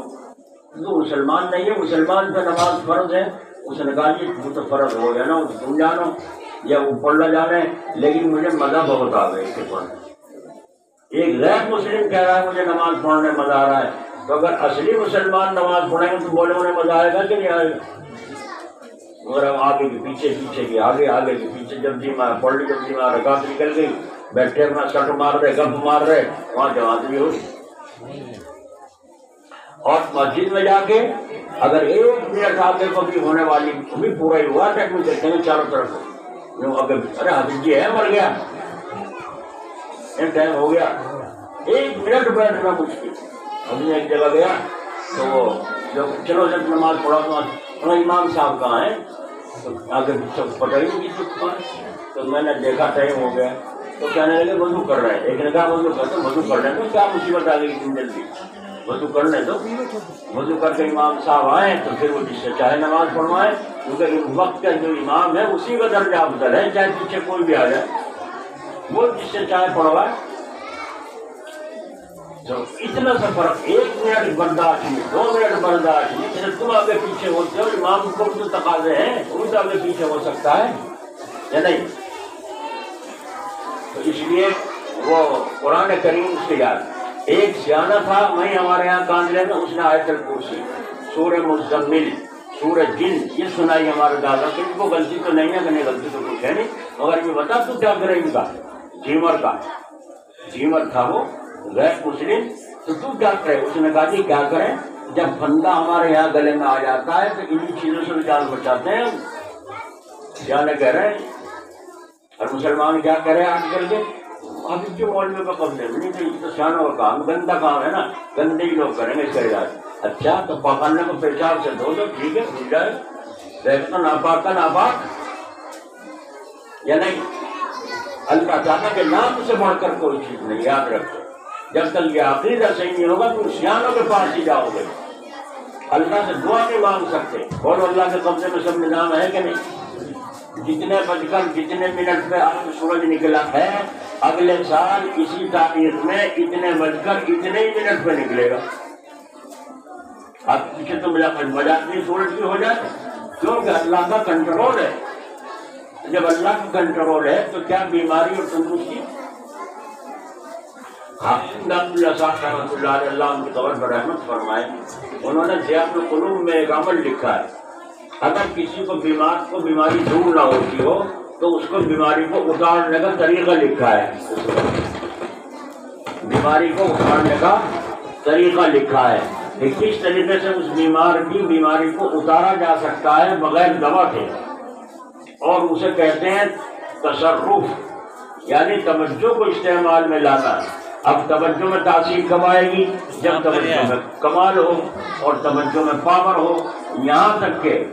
تو مسلمان نہیں ہے، مسلمان پہ نماز فرض ہے۔ اس نے کہا جی وہ تو فرض ہو گیا نا، تم جانو یا وہ پڑھنا جانے، لیکن مجھے مزہ بہت آ گیا اسے پڑھنے۔ ایک غیر مسلم کہہ رہا ہے مجھے نماز پڑھنے مزہ آ رہا ہے، تو اگر اصلی مسلمان نماز پڑھیں گے تو بولے انہیں مزہ آئے گا کہ نہیں آئے گا؟ مگر ہم آگے کے پیچھے، پیچھے کے آگے، آگے کے پیچھے، جب جی میں پڑھ لی، جب جی میں رکعت نکل گئی، بیٹھے اپنا سٹ مار رہے، گپ مار رہے، وہاں جماعت بھی ہوئی۔ اور مسجد میں جا کے اگر 1 منٹ آگے کو بھی ہونے والی، بھی پورا ہی ہوا ٹیک میں دیکھتے ہیں چاروں طرف، ارے حافظ جی ہے مر گیا، ٹائم ہو گیا، 1 منٹ بیٹھنا مشکل، ابھی ایک جگہ گیا تو وہ جب چلو جب نماز پڑھا تو امام صاحب کہاں ہیں، تو آگے سب پتہ ہی نہیں چکا، تو میں نے دیکھا ٹائم ہو گیا تو کہنے لگے وضو کر رہے ہیں، ایک نے کہا وضو کرتے وضو کر رہے ہیں، تو کیا مصیبت آ گئی اتنی جلدی، وضو کرنے دو، وضو کر کے امام صاحب آئے تو پھر وہ جس سے چاہے نماز پڑھوائے، کیونکہ وقت کا جو امام ہے اسی کا درجہ افضل ہے، چاہے پیچھے کوئی بھی آ جائے، وہ جس سے چاہے پڑھوائے۔ تو اتنا سا فرق، 1 منٹ برداشت نہیں، 2 منٹ برداشت نہیں، پھر تم آگے پیچھے ہوتے ہو، امام کو تو تقاضے ہیں، وہ تو آگے پیچھے ہو سکتا ہے یا نہیں؟ تو اس لیے وہ قرآن کریم سے یاد، ایک سیانہ تھا وہیں ہمارے یہاں کاندلے میں، اس نے آیت الکرسی، سورہ مزمل، سورہ جن یہ سنائی ہمارے دادا کہ ان کو غلطی تو نہیں ہے، کہ غلطی تو کچھ ہے نہیں، مگر یہ بتا تو کیا کرے، ان کا جیمر تھا وہ غیر مسلم، تو تو کیا کرے؟ اس نے کہا جی کیا کریں، جب بندہ ہمارے یہاں گلے میں آ جاتا ہے تو انہیں چیزوں سے جان بچاتے ہیں، جانے کہہ رہے ہیں، اور مسلمان کیا کرے آج کل کے، ابھی جو مولوی کا قبضے میں نہیں، تو یہ تو شانوں کا کام، گندا کام ہے نا، گندے ہی لوگ کریں گے اس کا علاج۔ اچھا تو پکانے کو پیشاب سے دھو دو، ٹھیک ہے بھول جائے، دیکھنا ناپاک کا ناپاک یا نہیں؟ اللہ تعالیٰ کے نام سے بڑھ کر کوئی چیز نہیں، یاد رکھو، جب تک یہ عقیدہ صحیح نہیں ہوگا تو سیانوں کے پاس ہی جاؤ گے، اللہ سے دعا نہیں مانگ سکتے۔ بولو اللہ کے قبضے میں سب نظام ہے کہ نہیں؟ جتنے بج کر جتنے منٹ پہ آج سورج نکلا ہے، اگلے سال اسی تاریخ میں اتنے بج کر اتنے ہی منٹ پہ نکلے گا۔ آپ پیچھے تو مجاز سورج کی ہو جائے، کیونکہ اللہ کا کنٹرول ہے، جب اللہ کا کنٹرول ہے تو کیا بیماری اور تندرستی۔ حافظ عبداللہ صاحب رحمۃ اللہ علیہ، اللہ ان کی قبر پر رحمت فرمائے، انہوں نے ضیاء القلوب میں ایک عمل لکھا ہے، اگر کسی کو بیمار کو بیماری دور نہ ہوتی ہو تو اس کو بیماری کو اتارنے کا طریقہ لکھا ہے، بیماری کو اتارنے کا طریقہ لکھا ہے کہ کس طریقے سے اس بیمار کی بیماری کو اتارا جا سکتا ہے بغیر دوا کے، اور اسے کہتے ہیں تصرف، یعنی توجہ کو استعمال میں لانا۔ اب توجہ میں تاثیر کب آئے گی؟ جب توجہ میں کمال ہو اور توجہ میں پاور ہو۔ یہاں تک کہ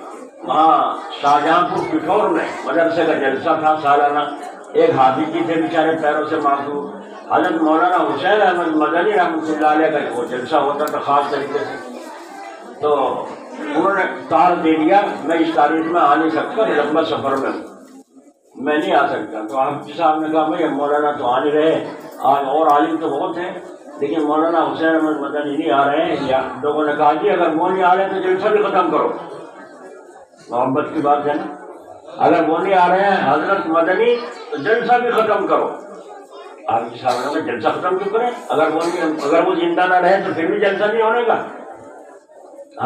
وہاں شاہجہاں پور پٹھور میں مدرسے کا جلسہ تھا سالانہ، ایک حافظ جی تھے بیچارے پیروں سے معذور، حضرت مولانا حسین احمد مدنی رحمۃ اللہ علیہ کا وہ جلسہ ہوتا تھا خاص طریقے سے، تو انہوں نے تار دے دیا میں اس تاریخ میں آ نہیں سکتا، لمبا سفر میں نہیں آ سکتا، تو حافظ صاحب نے کہا بھائی مولانا تو آ نہیں رہے، آج اور عالم تو بہت ہیں لیکن مولانا حسین احمد مدنی نہیں آ رہے ہیں۔ یا لوگوں نے کہا جی اگر وہ نہیں آ رہے تو جلسہ بھی ختم کرو، محبت کی بات ہے نا، اگر وہ نہیں آ رہے ہیں حضرت مدنی تو جلسہ بھی ختم کرو۔ حافظ صاحب نے جلسہ ختم کیوں کریں، اگر وہ زندہ نہ رہے تو پھر بھی جلسہ نہیں ہونے کا۔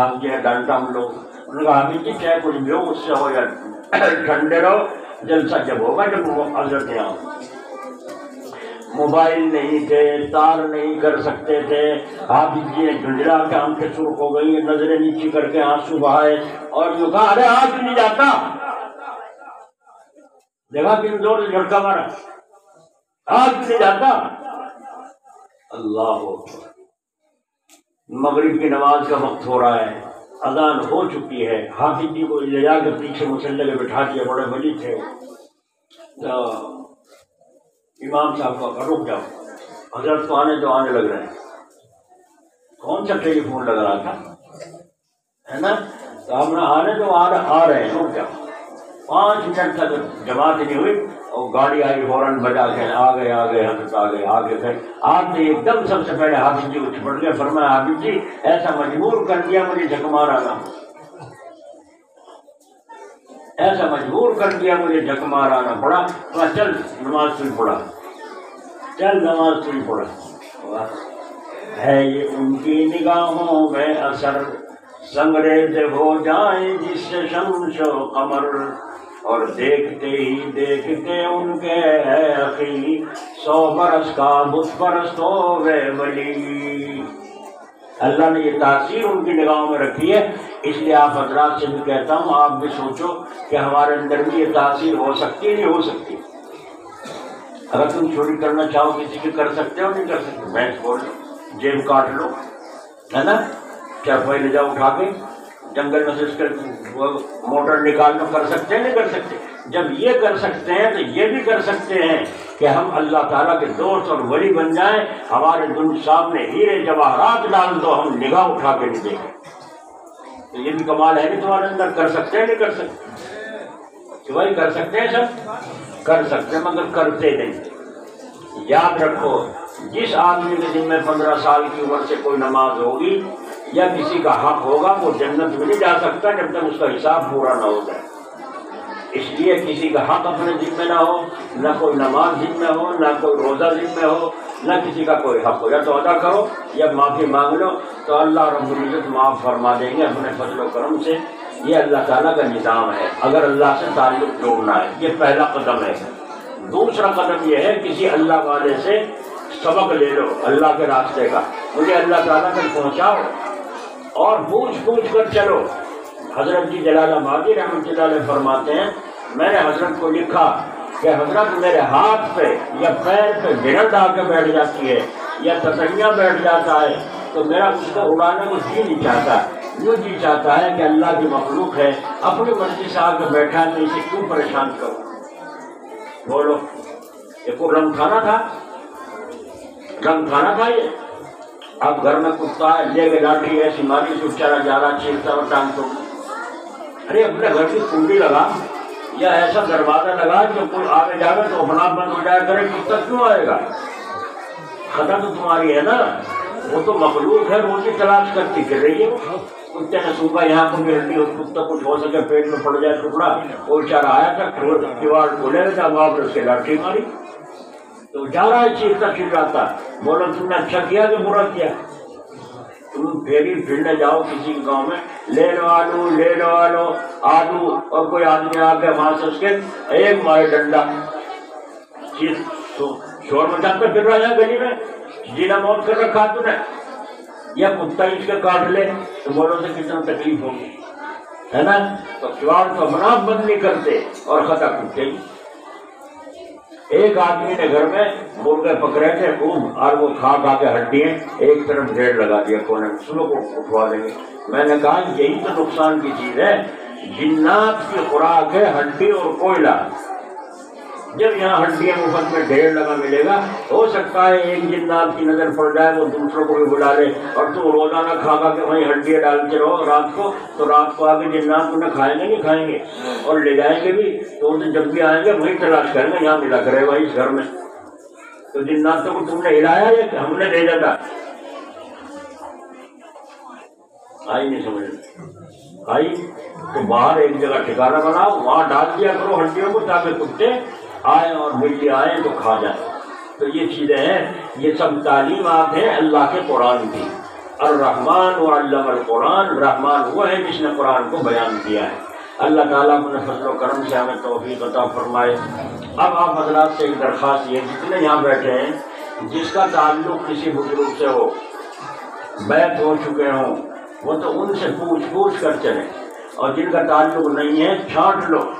آپ جو ہے ڈانٹا ہم لوگ، انہوں نے کہا حافظ جی چاہے کچھ بھی ہو اس سے ہو یا ٹھنڈے رہو، جلسہ جب ہوگا جب حضرت یہاں۔ موبائل نہیں تھے، تار نہیں کر سکتے تھے، حافظ جی نے جھنجھلا کے آنکھیں سرخ ہو گئی، نظریں نیچی کر کے آنسو بہائے اور جو کہا ارے آج نہیں جاتا، دیکھا کن زور سے جھٹکا مارا، آج نہیں جاتا۔ اللہ اکبر، مغرب کی نماز کا وقت ہو رہا ہے، اذان ہو چکی ہے، حافظ جی کو لے جا کے پیچھے مصلی پہ بٹھا دیا، بڑے ولی تھے، امام صاحب کو رک جاؤ، حضرت تو آنے لگ رہے ہیں، کون سا ٹیلی فون لگ رہا تھا ہے نا، تو ہم نے آنے تو آ رہے ہیں، رک جاؤ۔ 5 منٹ تک جماعت نہیں ہوئی اور گاڑی آئی فوراً بجا کے آ گئے حضرت آگے پھر آپ نے ایک دم سب سے پہلے حافظ جی کو چپٹ گئے، فرمایا حافظ جی ایسا مجبور کر دیا مجھے جھک مار آنا، ایسا مجبور کر دیا مجھے جھک مار آنا پڑا، چل نماز تو پڑھا، چل نماز تو پڑھا۔ ہے یہ ان کی نگاہوں میں اثر، سنگریز ہو جائیں جس سے شمس و قمر، اور دیکھتے ہی دیکھتے ان کے ہے اخی، 100 برس کا بت پرست ہو گئے ولی۔ اللہ نے یہ تاثیر ان کی نگاہوں میں رکھی ہے، اس لیے آپ حضرات سے بھی کہتا ہوں آپ بھی سوچو کہ ہمارے اندر بھی یہ تاثیر ہو سکتی ہے نہیں ہو سکتی۔ اگر تم چوری کرنا چاہو کسی کی کر سکتے ہو نہیں کر سکتے، بھینس بول لو، جیب کاٹ لو، ہے نا؟ چرپائی لے جاؤ اٹھا کے جنگل میں سے اس کے وہ موٹر نکالنا کر سکتے ہیں نہیں کر سکتے؟ جب یہ کر سکتے ہیں تو یہ بھی کر سکتے ہیں کہ ہم اللہ تعالیٰ کے دوست اور ولی بن جائیں، ہمارے دل سامنے ہیرے جواہرات ڈال دو ہم نگاہ اٹھا کے نہیں دیکھیں، تو یہ بھی کمال ہے کہ تمہارے اندر کر سکتے ہیں نہیں کر سکتے؟ کہ بھائی کر سکتے ہیں، سب کر سکتے ہیں مگر کرتے نہیں۔ یاد رکھو، جس آدمی کے دن میں 15 سال کی عمر سے کوئی نماز ہوگی یا کسی کا حق ہوگا وہ جنت میں نہیں جا سکتا جب تک اس کا حساب پورا نہ ہو جائے۔ اس لیے کسی کا حق اپنے ذمہ میں نہ ہو، نہ کوئی نماز ذمہ میں ہو، نہ کوئی روزہ ذمہ میں ہو، نہ کسی کا کوئی حق ہو، یا تو ادا کرو یا معافی مانگ لو تو اللہ رب العزت معاف فرما دیں گے اپنے فضل و کرم سے۔ یہ اللہ تعالیٰ کا نظام ہے اگر اللہ سے تعلق جوڑنا ہے، یہ پہلا قدم ہے۔ دوسرا قدم یہ ہے کسی اللہ والے سے سبق لے لو اللہ کے راستے کا، مجھے اللہ تعالیٰ تک پہنچاؤ اور پوچھ کر چلو۔ حضرت جی جلال آبادی رحمۃ اللہ علیہ فرماتے ہیں میں نے حضرت کو لکھا کہ حضرت میرے ہاتھ پہ یا پیر پہ گرد آ کے بیٹھ جاتی ہے یا تتیاں بیٹھ جاتا ہے تو میرا اس کو اڑانے کو جی نہیں چاہتا، یوں جی چاہتا ہے کہ اللہ کی مخلوق ہے، اپنی مرضی سے آ کے بیٹھا ہے تو اسے کیوں پریشان کروں؟ بولو، یہ کوئی رنگ کھانا تھا؟ رنگ کھانا تھا یہ؟ اب گھر میں کتا ہے، لے کے لاٹھی ایسی ماری سے چلا جا رہا، چیختا اور ٹانگ تو ارے اپنے گھر کی کنڈی لگا یا ایسا دروازہ لگا جو کوئی آگے جائے تو اپنا بند ہو جائے کرے، کتا کیوں آئے گا؟ خطا تو تمہاری ہے نا، وہ تو مخلوق ہے، روزی تلاش کرتی پھر رہی ہے۔ کتے نے صبح یہاں کو بھی ہڈی، کتا کچھ ہو سکے پیٹ میں پڑ جائے ٹکڑا، وہ بیچارہ آیا تھا دیوار کھولے تھا، وہاں پر اس کے لاٹھی ماری تو جا رہا ہے چیختا چلاتا، بولو تم نے اچھا کیا کہ برا کیا؟ تم پھیری پھرنے جاؤ کسی گاؤں میں، لے لو آلو اور کوئی آدمی آ کے وہاں سے اس کے ایک مارے ڈنڈا، شور مچاتا پھر رہا ہے گلی میں، جینا موت کر رکھا تو نے، یا کتا اس کے کاٹ لے تو بولو سے کتنا تکلیف ہوگی، ہے نا؟ تو کیوار تو اپنا بند نہیں کرتے اور خطا کتے ہی۔ ایک آدمی نے گھر میں مرغے پکڑے تھے خوب اور وہ کھا کے ہڈیاں ایک طرف ڈھیر لگا دیا کونے میں، صبح کو اٹھوا دیں گے۔ میں نے کہا یہی تو نقصان کی چیز ہے، جنات کی خوراک ہے ہڈی اور کوئلہ۔ جب یہاں ہڈیاں مفت میں ڈھیر لگا ملے گا، ہو سکتا ہے ایک جنات کی نظر پڑ جائے وہ دوسروں کو بھی بلا لے، اور تو روزانہ کھا کے وہیں ہڈیاں ڈالتے رہو رات کو، تو رات کو آگے جنات انہیں کھائیں گے نہیں کھائیں گے اور لے جائیں گے بھی، تو انہیں جب بھی آئیں گے وہیں تلاش کریں گے، یہاں ملا کرے گا اس گھر میں۔ تو جناتوں کو تم نے ہلایا یا کہ ہم نے بھیجا تھا؟ آئی نہیں سمجھ آئی؟ تو باہر ایک جگہ ٹھکانا بناؤ، وہاں ڈال دیا کرو ہڈیوں کو تاکہ کتے آئیں اور بلی آئیں تو کھا جائیں۔ تو یہ چیزیں ہیں، یہ سب تعلیمات ہیں اللہ کے قرآن کی۔ الرحمن وعلم القرآن، رحمان وہ ہے جس نے قرآن کو بیان کیا ہے۔ اللہ تعالیٰ اپنے فضل و کرم سے ہمیں توفیق عطا فرمائے۔ اب آپ حضرات سے ایک درخواست یہ، جتنے یہاں بیٹھے ہیں جس کا تعلق کسی بزرگ سے ہو، بیعت ہو چکے ہوں، وہ تو ان سے پوچھ کر چلیں، اور جن کا تعلق نہیں ہے چھانٹ لو،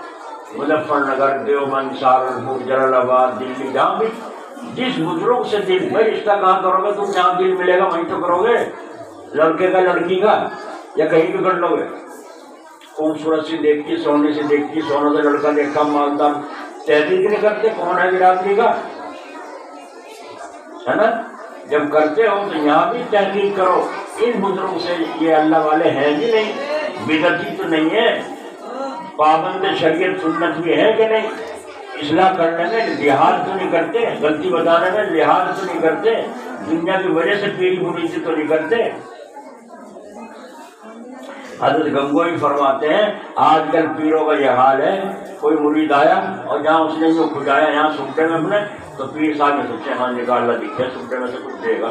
مظفر نگر، دیوبند، سہارنپور، جلال آباد، دلی، جہاں بھی جس بزرگ سے دل، بھائی رشتہ کہاں کرو گے تم؟ جہاں دل ملے گا وہیں تو کرو گے، لڑکے کا لڑکی کا یا کہیں بھی کر لو گے۔ خوبصورت سی دیکھتی، سونے سے دیکھتی، سونے سے لڑکا دیکھا مالدار، تحقیق نہیں کرتے کون ہے برادری کا، ہے نا؟ جب کرتے ہو تو یہاں بھی تحقیق کرو ان بزرگ سے، یہ اللہ والے ہیں بھی نہیں، بدعتی تو نہیں ہے، پابند شریعت سنت بھی ہے کہ نہیں، اصلاح کرنے میں لحاظ تو نہیں کرتے، غلطی بتانے میں لحاظ تو نہیں کرتے، دنیا کی وجہ سے پیری بنیتی تو نہیں کرتے۔ حضرت گنگوئی فرماتے ہیں آج کل پیروں کا یہ حال ہے، کوئی مرید آیا اور جہاں اس نے جو کھجایا یہاں سکٹے میں اپنے، تو پیر صاحب نے سوچے ہاں نکالنا دکھے سکٹے میں سے کچھ دے گا،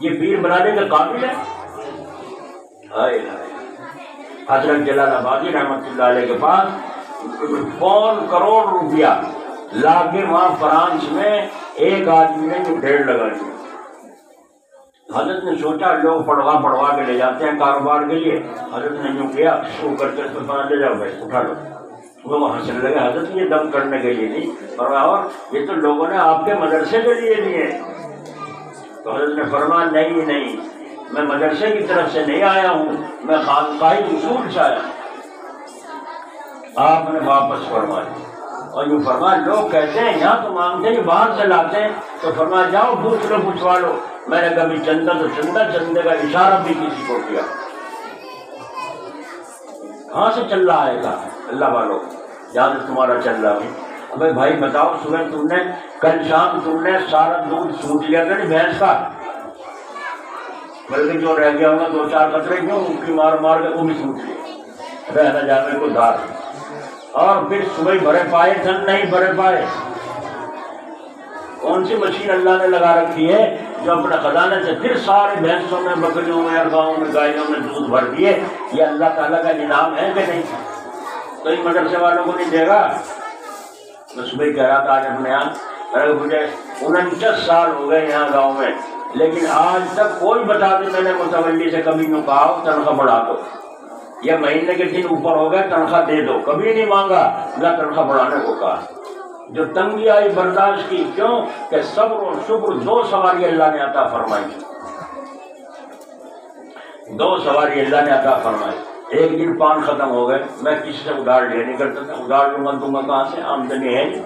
یہ پیر بنانے کے قابل ہے؟ حضرت جلال آبادی رحمۃ اللہ علیہ کے پاس 1 کروڑ روپیہ لا کے وہاں فرانس میں ایک آدمی نے جو ڈھیر لگا دیا۔ حضرت نے سوچا لوگ پڑوا کے لے جاتے ہیں کاروبار کے لیے، حضرت نے یوں کیا شروع کر کے لے جاؤ بھائی اٹھا لو، وہ وہاں سے لگے، حضرت یہ دم کرنے کے لیے نہیں فرمایا، اور یہ تو لوگوں نے آپ کے مدرسے کے لیے دیے۔ تو حضرت نے فرمایا نہیں، میں مدرسے کی طرف سے نہیں آیا ہوں، میں خانقاہی اصول سے آیا ہوں۔ آپ نے واپس فرمایا اور یوں فرمایا لوگ کہتے ہیں یہاں تو مانگتے ہیں باہر سے لاتے ہیں، تو فرمایا جاؤ دوسرے پوچھوا لو، میں نے کبھی چندہ تو چندے کا اشارہ بھی کسی کو کیا؟ کہاں سے چل رہا ہے گا اللہ والوں جہاں سے تمہارا چل رہا ہے؟ ابھی بھائی بتاؤ، صبح تم نے کل شام تم نے سارا دودھ سوٹ لیا تھا بھینس کا، بلکہ جو رہ گیا ہوگا 2-4 قطرے کیوں ان کی مار مار کے وہ بھی سوٹ لیے رہنا جانے کو دار، اور پھر صبح بھرے پائے دن نہیں بھرے پائے۔ کون سی مشین اللہ نے لگا رکھی ہے جو اپنے خزانے سے پھر سارے بھینسوں میں بکریوں میں ارغاؤں میں گائیوں میں دودھ بھر دیے؟ یہ اللہ تعالیٰ کا نظام ہے کہ نہیں؟ تو ان مدرسے والوں کو نہیں دے گا؟ میں صبح کہہ رہا تھا آج اپنے یہاں، مجھے 49 سال ہو گئے یہاں گاؤں میں، لیکن آج تک کوئی بتا دے میں نے متولی سے کبھی نہیں کہا تنخواہ بڑھا دو، یا مہینے کے دن اوپر ہو گئے تنخواہ دے دو، کبھی نہیں مانگا نہ تنخواہ بڑھانے کو کہا۔ جو تنگی آئی برداشت کی، کیوں کہ صبر اور شکر 2 سواری اللہ نے عطا فرمائی، 2 سواری اللہ نے عطا فرمائی۔ ایک دن پان ختم ہو گئے، میں کسی سے ادھار لیا نہیں کرتا تھا، ادھار لوں گا کہاں سے؟ آمدنی ہے نہیں،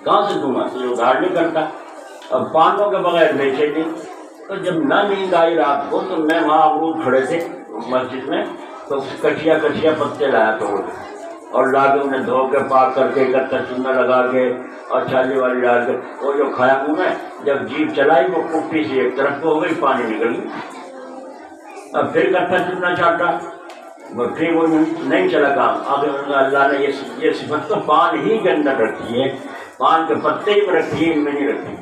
کہاں سے دوں گا؟ تو ادھار نہیں کرتا، اب پانوں کے بغیر بیچے نہیں۔ تو جب نہ نیند آئی رات کو تو میں وہاں امرود کھڑے تھے مسجد میں، تو کچیا پتے لایا توڑ اور لا کے انہیں دھو کے پاک کر کے اکٹھا چونا لگا کے اور چھالی والی ڈال کے وہ جو کھایا منہ میں، جب جیب چلائی وہ کپٹی سے ایک طرف کو ہو گئی، پانی نکل گئی۔ اب پھر اکٹھا چونا چاٹا، پھر وہ نہیں چلا کام۔ آگے اللہ نے یہ صفت تو پان ہی کے اندر رکھی ہے، پان کے پتے ہی میں رکھی ہے، ان میں نہیں رکھی۔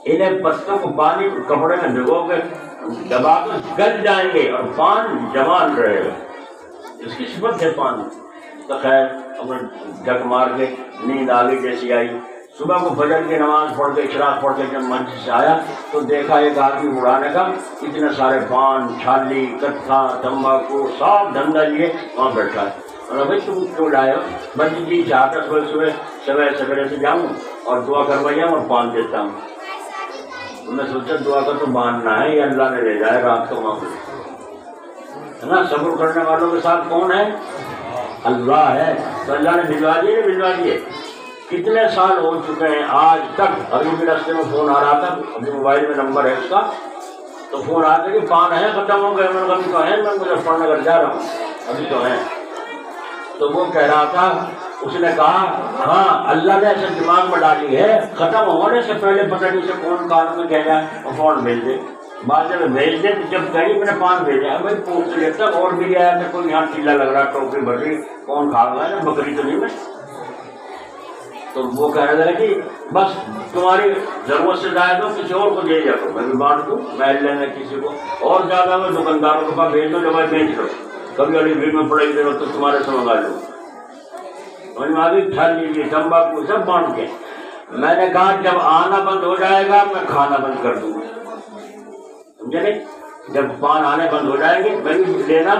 انہیں پتوں کو پانی کپڑے میں بھگو کے دبا کے گل جائیں گے اور پان جوان رہے گا، اس کی صفت ہے پان۔ تو خیر اپنے جھک مار کے نیند آ گئی جیسی آئی۔ صبح کو فجر کی نماز پڑھ کے اشراق پڑھ کے جب مسجد سے آیا تو دیکھا ایک آدمی اڑانے کا اتنے سارے پان، چھالی، کٹھا، تمباکو سب دھندا لیے وہاں بیٹھا ہے۔ اور بھائی تم کیوں لائے ہو؟ بس جی چاہتا صبح سویرے سے جاؤں اور دعا کروائی اور پان دیتا ہوں۔ تو میں سوچا دعا کا تو باندھنا ہے، یہ اللہ نے لے جائے رات کو وہاں ہے نا۔ صبر کرنے والوں کے ساتھ کون ہے؟ اللہ ہے۔ تو اللہ نے بھجوا دیے۔ کتنے سال ہو چکے ہیں آج تک؟ ابھی بھی راستے میں فون آ رہا تھا، ابھی موبائل میں نمبر ہے اس کا، تو فون آ تھا کہ پان ہے ختم ہو گئے، میں نے کہا ابھی تو ہے، میں مظفر نگر جا رہا ہوں، ابھی تو ہے۔ تو وہ کہہ رہا تھا، اس نے کہا ہاں اللہ نے ایسے دماغ میں ڈالی ہے، ختم ہونے سے پہلے پتہ نہیں سے کون کان میں کہہ جائے اور فون بھیج دے، بعد میں بھیج دے۔ جب کہیں میں نے پان بھیجا بھائی پوچھ لیتا اور بھی آیا تھا، کوئی یہاں چیلا لگ رہا، ٹوکری بھر رہی، کون کھا گیا نا، بکری تو نہیں میں۔ تو وہ کہنے لگا کہ بس تمہاری ضرورت سے زائد ہو کسی اور کو دے دیا کرو، میں بھی بانٹ دوں، محلے لینا کسی کو اور زیادہ میں دکانداروں کے پاس بھیج دو، جو بھائی بیچ لو، کبھی والی بھیڑ میں پڑے گی تو تمہارے سے منگا لو۔ ٹھل لیجیے تمباکو سب بانٹ کے۔ میں نے کہا جب آنا بند ہو جائے گا میں کھانا بند کر دوں گا، سمجھے نہیں؟ جب پان آنے بند ہو جائیں گے میں بھی لینا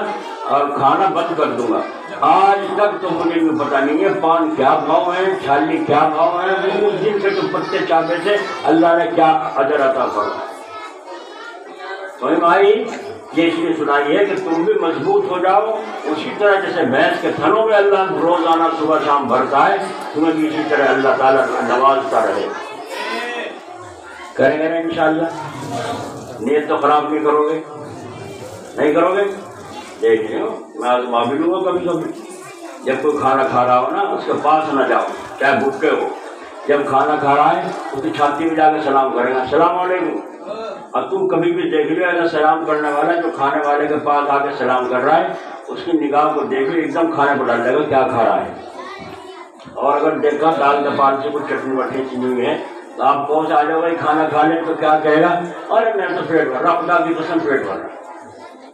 اور کھانا بند کر دوں گا۔ آج تک تو مجھے بھی پتہ نہیں ہے پان کیا بھاؤ ہے، چھالی کیا بھاؤ ہے، اس دن سے جو پتے چاپے سے اللہ نے کیا اجر عطا فرمایا۔ بھائی یہ اس لیے سنائی ہے کہ تم بھی مضبوط ہو جاؤ، اسی طرح جیسے بھینس کے تھنوں میں اللہ روزانہ صبح شام بھرتا ہے، تمہیں بھی اسی طرح اللہ تعالیٰ نوازتا رہے۔ کریں گے نا انشاءاللہ؟ نیت تو خراب نہیں کرو گے؟ نہیں کرو گے؟ دیکھ لیں میں آزما بھی لوں گا کبھی کبھی۔ جب کوئی کھانا کھا رہا ہو نا اس کے پاس نہ جاؤ، چاہے بھوکے ہو، جب کھانا کھا رہا ہے اس کی چھاتی میں جا کے سلام کرے گا، السلام علیکم۔ اور تم کبھی بھی دیکھ لو اگر سلام کرنے والا جو کھانے والے کے پاس آ کے سلام کر رہا ہے اس کی نگاہ کو دیکھ لو، ایک دم کھانے کو ڈال دے گا کیا کھا رہا ہے۔ اور اگر دیکھا دال دپال سے کچھ چٹنی وٹنی چنی ہوئی ہے تو آپ پہنچ آ جاؤ بھائی کھانا کھا لیں تو کیا کہے گا؟ ارے میں تو پیٹ بھر رہا، خدا کی قسم پیٹ بھر رہا۔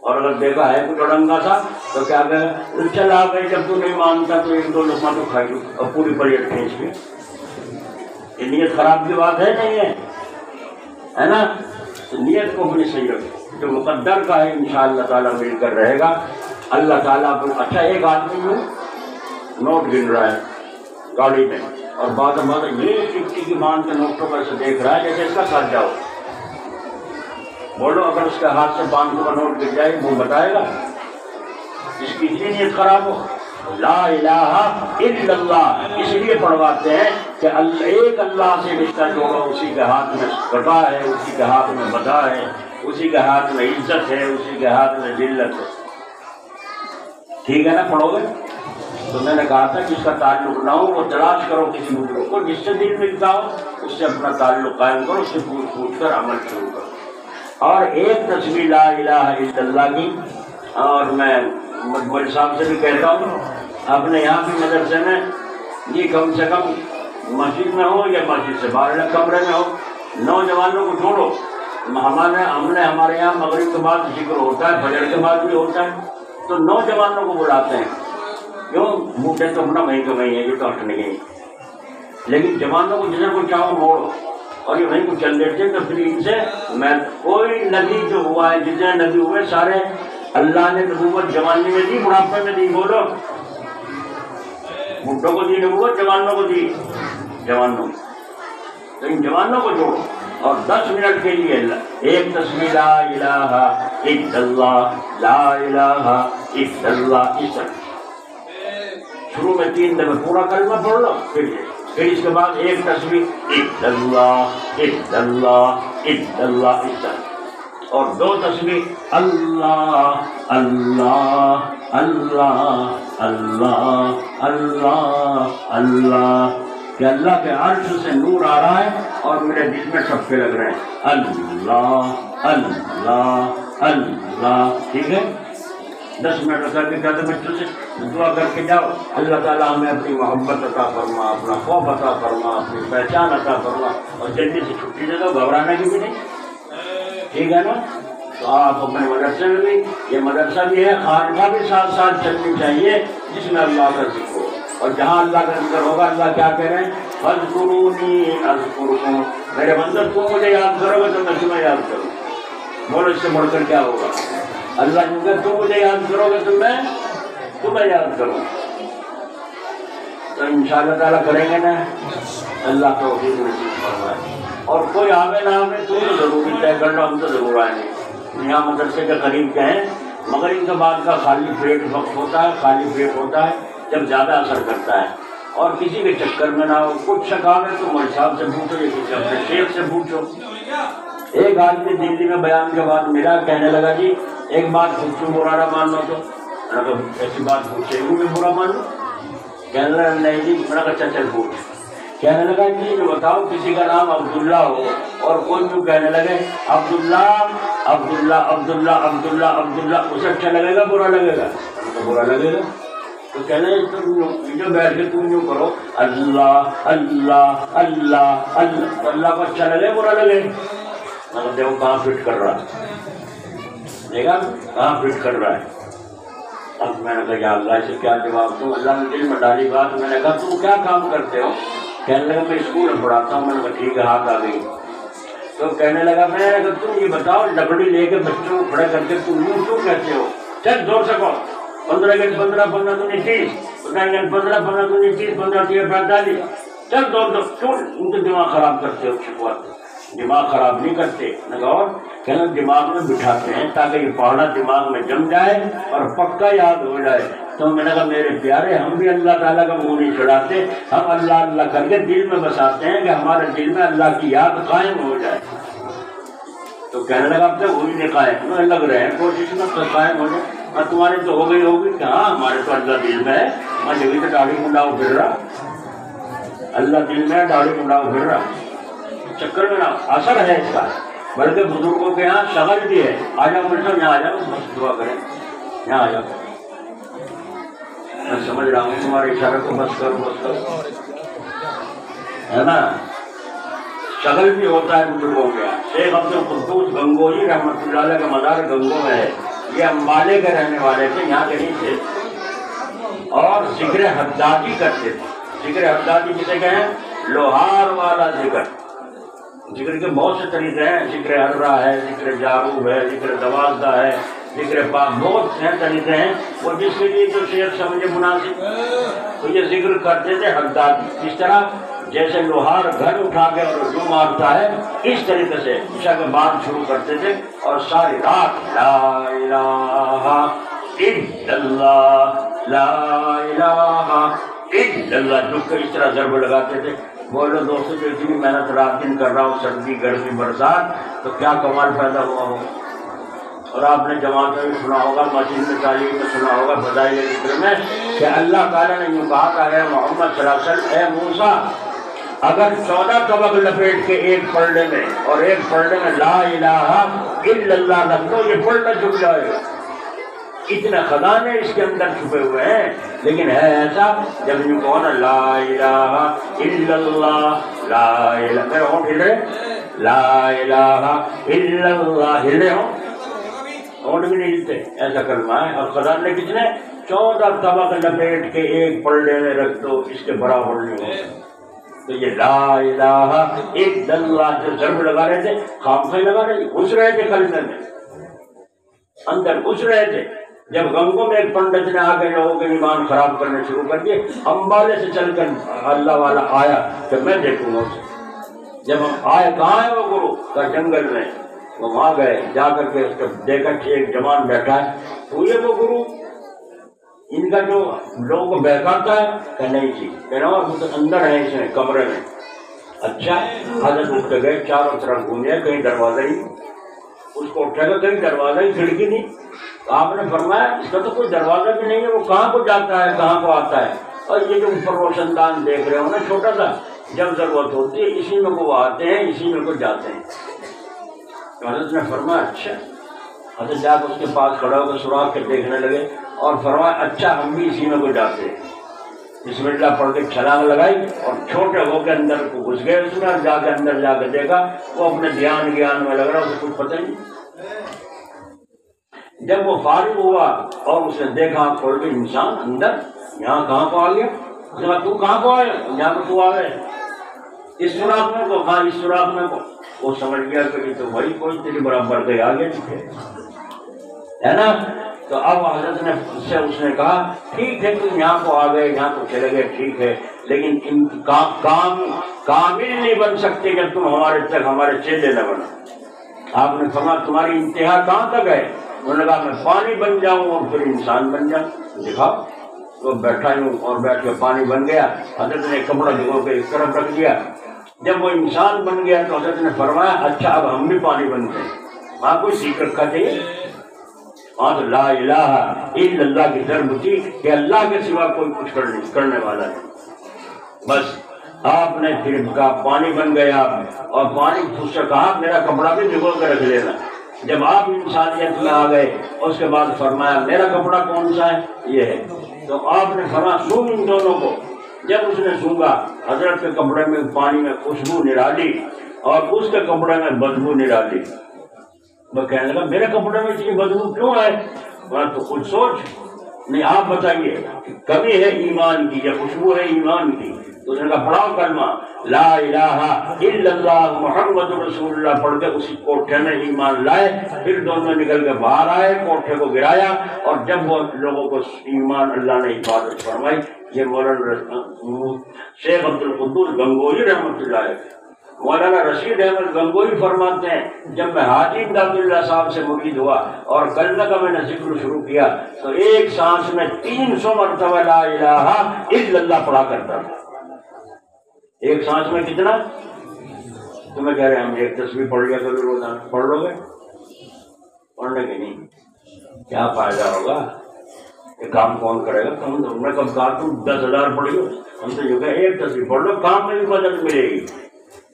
اور اگر دیکھا ہے کچھ اڑنگا تھا تو کیا کہے گا؟ چلا بھائی جب تو نہیں مانتا تو 1-2 لقمہ تو کھائی لو، اور پوری پلیٹ کھینچ کے۔ یہ نیت خراب کی بات ہے نہیں ہے نا؟ تو نیت کو اپنی صحیح رکھو، جو مقدر کا ہے انشاءاللہ تعالیٰ مل کر رہے گا اللہ تعالیٰ۔ اچھا ایک آدمی جو نوٹ گن رہا ہے گاڑی میں اور بعد یہ 50 کی مان کے نوٹوں پر سے دیکھ رہا ہے جیسے اس کا خرچہ ہو، بولو اگر اس کے ہاتھ سے 500 کا نوٹ گر جائے وہ بتائے گا؟ جس کی اتنی نیت خراب ہو. لا الہ الا اللہ اس لیے پڑھواتے ہیں کہ ایک اللہ سے رشتہ جوڑو. اسی کے ہاتھ میں کٹا ہے، اسی کے ہاتھ میں بدا ہے، اسی کے ہاتھ میں عزت ہے، اسی کے ہاتھ میں ذلت ہے. ٹھیک ہے نا؟ پڑھو گے تو میں نے کہا تھا جس کا تعلق نہ ہو وہ تلاش کرو کسی بزرگ کو جس سے دل ملتا ہو، اس سے اپنا تعلق قائم کرو، اس سے پوچھ کر عمل شروع کرو. اور ایک تصویر لا الہ الا اللہ کی، اور میں مجمل صاحب سے بھی کہتا ہوں اپنے یہاں بھی مدرسے میں یہ کم سے کم مسجد میں ہو یا مسجد سے باہر کمرے میں ہو، نوجوانوں کو چھوڑو. ہم نے ہمارے یہاں مغرب کے بعد ذکر ہوتا ہے، فجر کے بعد بھی ہوتا ہے، تو نوجوانوں کو بلاتے ہیں. کیوں؟ بوٹے تو اپنا وہیں کے وہیں ہیں، یہ تو ہٹنے گئے. لیکن جوانوں کو جنہیں کو چاہو موڑو اور یہ وہیں کو چل دیتے. تو پھر ان سے میں کوئی نبی جو ہوا ہے، جتنے نبی ہوئے سارے اللہ نے نبوت جوانی میں دی، بڑھاپے میں دی. بولو بڈھوں کو دی نبوت، جوانوں کو دی. جوانوں تو ان جوانوں کو جوڑو اور 10 منٹ کے لیے ایک تصویر لا الہ الا اللہ، لا الہ الا اللہ. اس طرح شروع میں 3 دفعہ پورا کلمہ پڑھ لو، پھر اس کے بعد ایک تصویر الا اللہ الا اللہ الا اللہ اس طرح، اور 2 تصویر اللہ اللہ اللہ اللہ اللہ اللہ، کہ اللہ کے عرش سے نور آ رہا ہے اور میرے دل میں ٹھپکے لگ رہے ہیں. اللہ اللہ اللہ. ٹھیک ہے؟ 10 منٹ کر کے کہتے بچوں سے دعا کر کے جاؤ اللہ تعالیٰ ہمیں اپنی محبت عطا فرما، اپنا خوف عطا فرما، اپنی پہچان عطا فرما، اور جلدی سے چھٹی دے دو، گھبرانے کی بھی نہیں. ٹھیک ہے نا؟ تو آپ اپنے مدرسے میں بھی، یہ مدرسہ بھی ہے، خانقاہ بھی ساتھ ساتھ چلنی چاہیے جس میں اللہ کا ذکر ہو. اور جہاں اللہ کا ذکر ہوگا اللہ کیا کہہ رہے ہیں؟ فاذکرونی اذکرکم، میرے بندے تم مجھے یاد کرو گے تو میں تمہیں یاد کروں. بولو اس سے بڑھ کر کیا ہوگا؟ اللہ نے کہا تم مجھے یاد کرو گے تو میں تمہیں یاد کروں. تو انشاءاللہ تعالیٰ کریں گے نا. اللہ توفیق نصیب فرمائے. اور کوئی آوے نہ آوے تو ضروری طے کر لو، ہم تو ضرور آئیں گے. یہاں مدرسے کے قریب کہیں مغرب کے بعد کا خالی پیٹ وقت ہوتا ہے، خالی پیٹ ہوتا ہے جب زیادہ اثر کرتا ہے. اور کسی کے چکر میں نہ ہو. کچھ شک آوے تو مول صاحب سے پوچھو یا کسی اپنے شیخ سے پوچھو. ایک آدمی دلی میں بیان کے بعد ملا، کہنے لگا جی ایک بات پوچھوں، برا نہ مان لو. تو ایسی بات پوچھے بھی برا مان لو؟ کہنے لگا نہیں جی. میں نے کہا اچھا چل پوچھ. کہنے لگا جی بتاؤ کسی کا نام عبداللہ ہو اور کوئی کیوں کہنے لگے عبداللہ عبداللہ عبداللہ عبداللہ عبداللہ، اسے اچھا لگے گا برا لگے گا؟ برا لگے گا. تو کہنے تم جو بیٹھ کے تم یوں کرو اللہ اللہ اللہ اللہ، اللہ کو اچھا لگے برا لگے؟ مطلب دیکھو کہاں فٹ کر رہا ہے، دیکھا کہاں فٹ کر رہا ہے. اب میں نے کہا یا اللہ اسے کیا جواب دوں؟ اللہ نے دل میں ڈالی بات. میں نے کہا تم کیا کام کرتے ہو؟ کہنے لگا میں اسکول میں پڑھاتا ہوں. میں نے کہا ٹھیک ہے، ہاتھ آ گئی. تو کہنے لگا میں نے کہا تم یہ بتاؤ لکڑی لے کے بچوں کو کھڑے کر کے تم یوں کیوں کہتے ہو؟ چل زور سے کہو 15 گھنٹے 15 15 دونی 30 15 گھنٹے 15 15 دونی 30 15 30 45. چل دور دو. کیوں ان کے دماغ خراب کرتے ہو؟ شکواتے دماغ خراب نہیں کرتے. اور کہنا دماغ میں بٹھاتے ہیں تاکہ یہ پہاڑا دماغ میں جم جائے اور پکا یاد ہو جائے. تو میں نے کہا میرے پیارے ہم بھی اللہ تعالیٰ کا منہ نہیں چڑھاتے، ہم اللہ اللہ کر کے دل میں بساتے ہیں کہ ہمارے دل میں اللہ کی یاد قائم ہو جائے. تو کہنے لگا اب تک ہوئی نہیں قائم، لگ رہے ہیں کوشش میں تو قائم ہو جائے. اور تمہاری تو ہو گئی ہوگی کہ ہاں ہمارے تو اللہ دل میں ہے. میں جبھی تو داڑھی منڈاؤ پھر رہا، اللہ دل میں داڑھی منڈاؤ پھر رہا. چکر میں نہ اثر ہے اس کا، بلکہ بزرگوں کے یہاں شغل بھی ہے. آ جاؤ مل یہاں آ جاؤ، بس دعا کریں یہاں آ جاؤ. میں سمجھ رہا ہوں تمہارے اشارے کو، بس کرو بس کرو، ہے نا. شغل بھی ہوتا ہے بزرگوں کے یہاں. شیخ عبدالقدوس گنگوہی رحمۃ اللہ علیہ کا مزار گنگو میں ہے. یہ امبالے کے رہنے والے تھے، یہاں کے نہیں تھے. اور ذکر حدادی کرتے تھے. ذکر حدادی جسے کہیں لوہار والا ذکر. ذکر کے بہت سے طریقے ہیں. ذکر حرہ ہے، ذکر جاروب ہے، ذکر دوازدہ ہے، ذکر پاک، بہت سے طریقے ہیں. وہ جس کے لیے جو شیخ سمجھے مناسب. تو یہ ذکر کرتے تھے حدادی. اس طرح جیسے لوہار گھر اٹھا کے جو مارتا ہے اس طریقے سے عشاء کے بعد شروع کرتے تھے اور ساری رات لا الہ الا اللہ لا الہ الا اللہ جو کہ اس طرح ضرب لگاتے تھے. بولو دوستوں جو اتنی محنت رات دن کر رہا ہوں، سردی گرمی برسات، تو کیا کمال پیدا ہوا ہو. اور آپ نے جماعت میں بھی سنا ہوگا، مسجد میں تعلیم میں سنا ہوگا، فضائل ذکر میں، کہ اللہ تعالیٰ نے یوں کہا تھا، اے محمد صلی اللہ علیہ وسلم، اے موسیٰ، اگر 14 طبق لپیٹ کے ایک پلڑے میں اور ایک پلڑے میں لا الہ الا اللہ رکھ دو، یہ پلڑا جھک جائے گا. اتنے خزانے اس کے اندر چھپے ہوئے ہیں. لیکن ہے ایسا جب یوں کہو نا لا الہ الا اللہ لا الہ، میرے ہونٹ ہل رہے، لا الہ الا اللہ ہل رہے ہوں، ہونٹ بھی نہیں ہلتے، ایسا کلمہ ہے. اور خزانے کتنے؟ 14 طبق لپیٹ کے ایک پلڑے میں رکھ دو، اس کے برابر نہیں ہو. تو یہ لا الہ الا اللہ جو ضرب لگا رہے تھے، خامخواہ لگا رہے تھے، گھس رہے تھے کلمے میں، اندر گھس رہے تھے. جب گنگوں میں ایک پنڈت نے آ کے لوگوں کے ایمان خراب کرنے شروع کر دیے، امبالے سے چل کر اللہ والا آیا کہ میں دیکھوں گا اسے. جب ہم آئے، کہاں ہے وہ گرو؟ کا جنگل میں. وہ وہاں گئے، جا کر کے اس کو دیکھا کہ ایک جوان بیٹھا ہے. تو یہ وہ گرو ان کا جو لوگوں کو بہکاتا ہے؟ کہ نہیں جی، اندر ہے اس میں کمرے میں. اچھا، حضرت اٹھ کے گئے، چاروں طرف گھومے، کہیں دروازہ ہی اس کو اٹھے گا، کہیں دروازہ ہی کھڑکی نہیں. آپ نے فرمایا اس کا تو کوئی دروازہ بھی نہیں ہے، وہ کہاں کو جاتا ہے کہاں کو آتا ہے. اور یہ جو اوپر روشن دان دیکھ رہے ہو نا چھوٹا سا، جب ضرورت ہوتی ہے اسی میں وہ آتے ہیں، اسی میں وہ جاتے ہیں. تو حضرت نے فرمایا اچھا. حضرت جا کے اس کے پاس کھڑا ہو کے سوراخ کے دیکھنے لگے اور فرمایا اچھا ہم بھی اسی میں کو جاتے ہیں. بسم اللہ پڑھ کے چھلانگ لگائی اور چھوٹے ہو کے اندر کو گھس گئے اس میں، اور جا کے اندر جا کے دیکھا وہ اپنے دھیان گیان میں لگ رہا، اسے کچھ پتہ نہیں. جب وہ فارغ ہوا اور اس نے دیکھا کھول کے انسان اندر، یہاں کہاں کو آ گیا؟ اس نے کہا تو کہاں کو آیا؟ یہاں کو تو آ گئے اس سوراخ میں کو. ہاں اس سوراخ میں کو. وہ سمجھ گیا کہ یہ تو وہی کوئی تیری برابر کے آگے تھے، ہے نا. تو اب حضرت نے اس نے کہا ٹھیک ہے تم یہاں کو آ گئے، یہاں کو چلے گئے، ٹھیک ہے، لیکن ان کامل نہیں بن سکتے کہ تم ہمارے تک ہمارے چیلے نہ بنا. آپ نے فرمایا تمہاری انتہا کہاں تک ہے؟ انہوں نے کہا میں پانی بن جاؤں اور پھر انسان بن جاؤں. دکھاؤ. تو بیٹھا ہوں اور بیٹھ کے پانی بن گیا. حضرت نے کپڑا دھو کے ایک طرف رکھ دیا. جب وہ انسان بن گیا تو حضرت نے فرمایا اچھا اب ہم بھی پانی بن گئے. وہاں کوئی سیکھ رکھا چاہیے، وہاں تو لا الہ الا اللہ کی ضرب تھی کہ اللہ کے سوا کوئی کچھ کرنے والا نہیں. بس آپ نے پھر کہا پانی بن گیا، اور پانی اس سے کہا میرا کپڑا بھی بھگو کے رکھ لینا. جب آپ انسانیت میں آ گئے اس کے بعد فرمایا میرا کپڑا کون سا ہے؟ یہ ہے. تو آپ نے فرمایا سونگ ان دونوں کو. جب اس نے سونگا، حضرت کے کپڑے میں پانی میں خوشبو نرالی اور اس کے کپڑے میں بدبو نرالی. وہ کہنے لگا میرے کپڑے میں اتنی بدبو کیوں ہے؟ تو خود سوچ. نہیں آپ بتائیے کمی ہے ایمان کی یا خوشبو ہے ایمان کی؟ تو اس نے کہا پڑھاؤ کلمہ لا الہ الا اللہ محمد رسول اللہ پڑھ کے اسی کوٹھے میں ایمان لائے. پھر دونوں نکل کے باہر آئے، کوٹھے کو گرایا، اور جب وہ لوگوں کو ایمان اللہ نے حفاظت فرمائی. یہ مولانا شیخ عبد القدوس گنگوئی رحمۃ اللہ علیہ، مولانا رشید احمد گنگوئی فرماتے ہیں جب میں حاجی امداد اللہ صاحب سے مرید ہوا اور کلمہ کا میں نے ذکر شروع کیا تو ایک سانس میں 300 مرتبہ لا الہ الا اللہ پڑھا کرتا تھا. ایک سانس میں کتنا؟ تمہیں کہہ رہے ہیں ہم ایک تسبیح پڑھ لیا کبھی روزانہ. پڑھ لو گے؟ پڑھنے کے نہیں کیا فائدہ ہوگا؟ یہ کام کون کرے گا؟ تم نے کب کہا تم 10,000 پڑھیو؟ ہم سے جو کہ ایک تصویر پڑھ لو، کام میں بھی مدد ملے گی،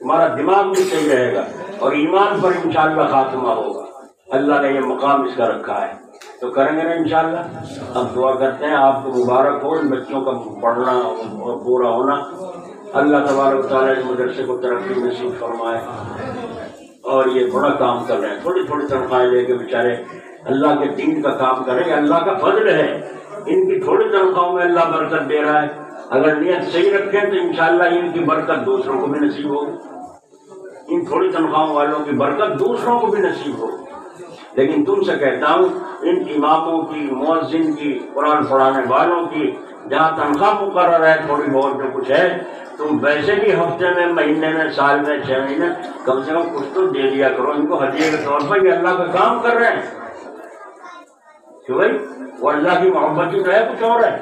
تمہارا دماغ بھی صحیح رہے گا اور ایمان پر انشاءاللہ خاتمہ ہوگا. اللہ نے یہ مقام اس کا رکھا ہے تو کریں گے نا انشاءاللہ. ہم دعا کرتے ہیں آپ کو مبارک ہو ان بچوں کا پڑھنا اور پورا ہونا. اللہ تبارک و تعالیٰ اس مدرسے کو ترقی نصیب فرمائے. اور یہ بڑا کام کر رہے ہیں، تھوڑی تھوڑی تنخواہیں لے کے بیچارے اللہ کے دین کا کام کریں. اللہ کا فضل ہے، ان کی تھوڑی تنخواہوں میں اللہ برکت دے رہا ہے. اگر نیت صحیح رکھیں تو انشاءاللہ ان کی برکت دوسروں کو بھی نصیب ہوگی. ان تھوڑی تنخواہوں والوں کی برکت دوسروں کو بھی نصیب ہوگی. لیکن تم سے کہتا ہوں ان اماموں کی، مؤذن کی، قرآن پڑھانے والوں کی جہاں تنخواہ مقرر ہے تھوڑی بہت جو کچھ ہے، تم ویسے بھی ہفتے میں، مہینے میں، سال میں، 6 مہینے کم سے کم کچھ تو دے دیا کرو ان کو ہدیے کے طور پر، یہ اللہ کا کام کر رہے ہیں کہ بھائی وہ اللہ کی محبت ہی تو ہے، کچھ اور ہے،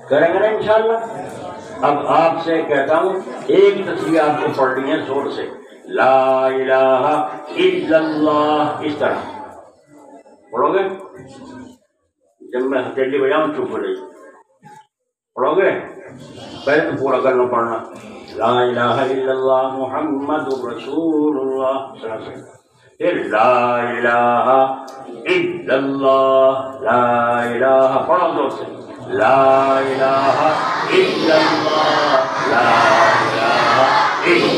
کریں گے نا انشاءاللہ۔ اب آپ سے کہتا ہوں ایک تصویر آپ کو پڑھنی ہے زور سے، لا الہ الا اللہ، اس طرح پڑھو گے؟ جب میں ہتھیلی بجاؤں چپ ہو جائیے، پڑھو گے؟ پہلے تو پورا کرنا پڑھنا، لا الہ الا اللہ محمد رسول اللہ، پھر لا الہ الا اللہ، لا الہ، پڑھو زور سے، لا الہ الا اللہ، لا الہ الا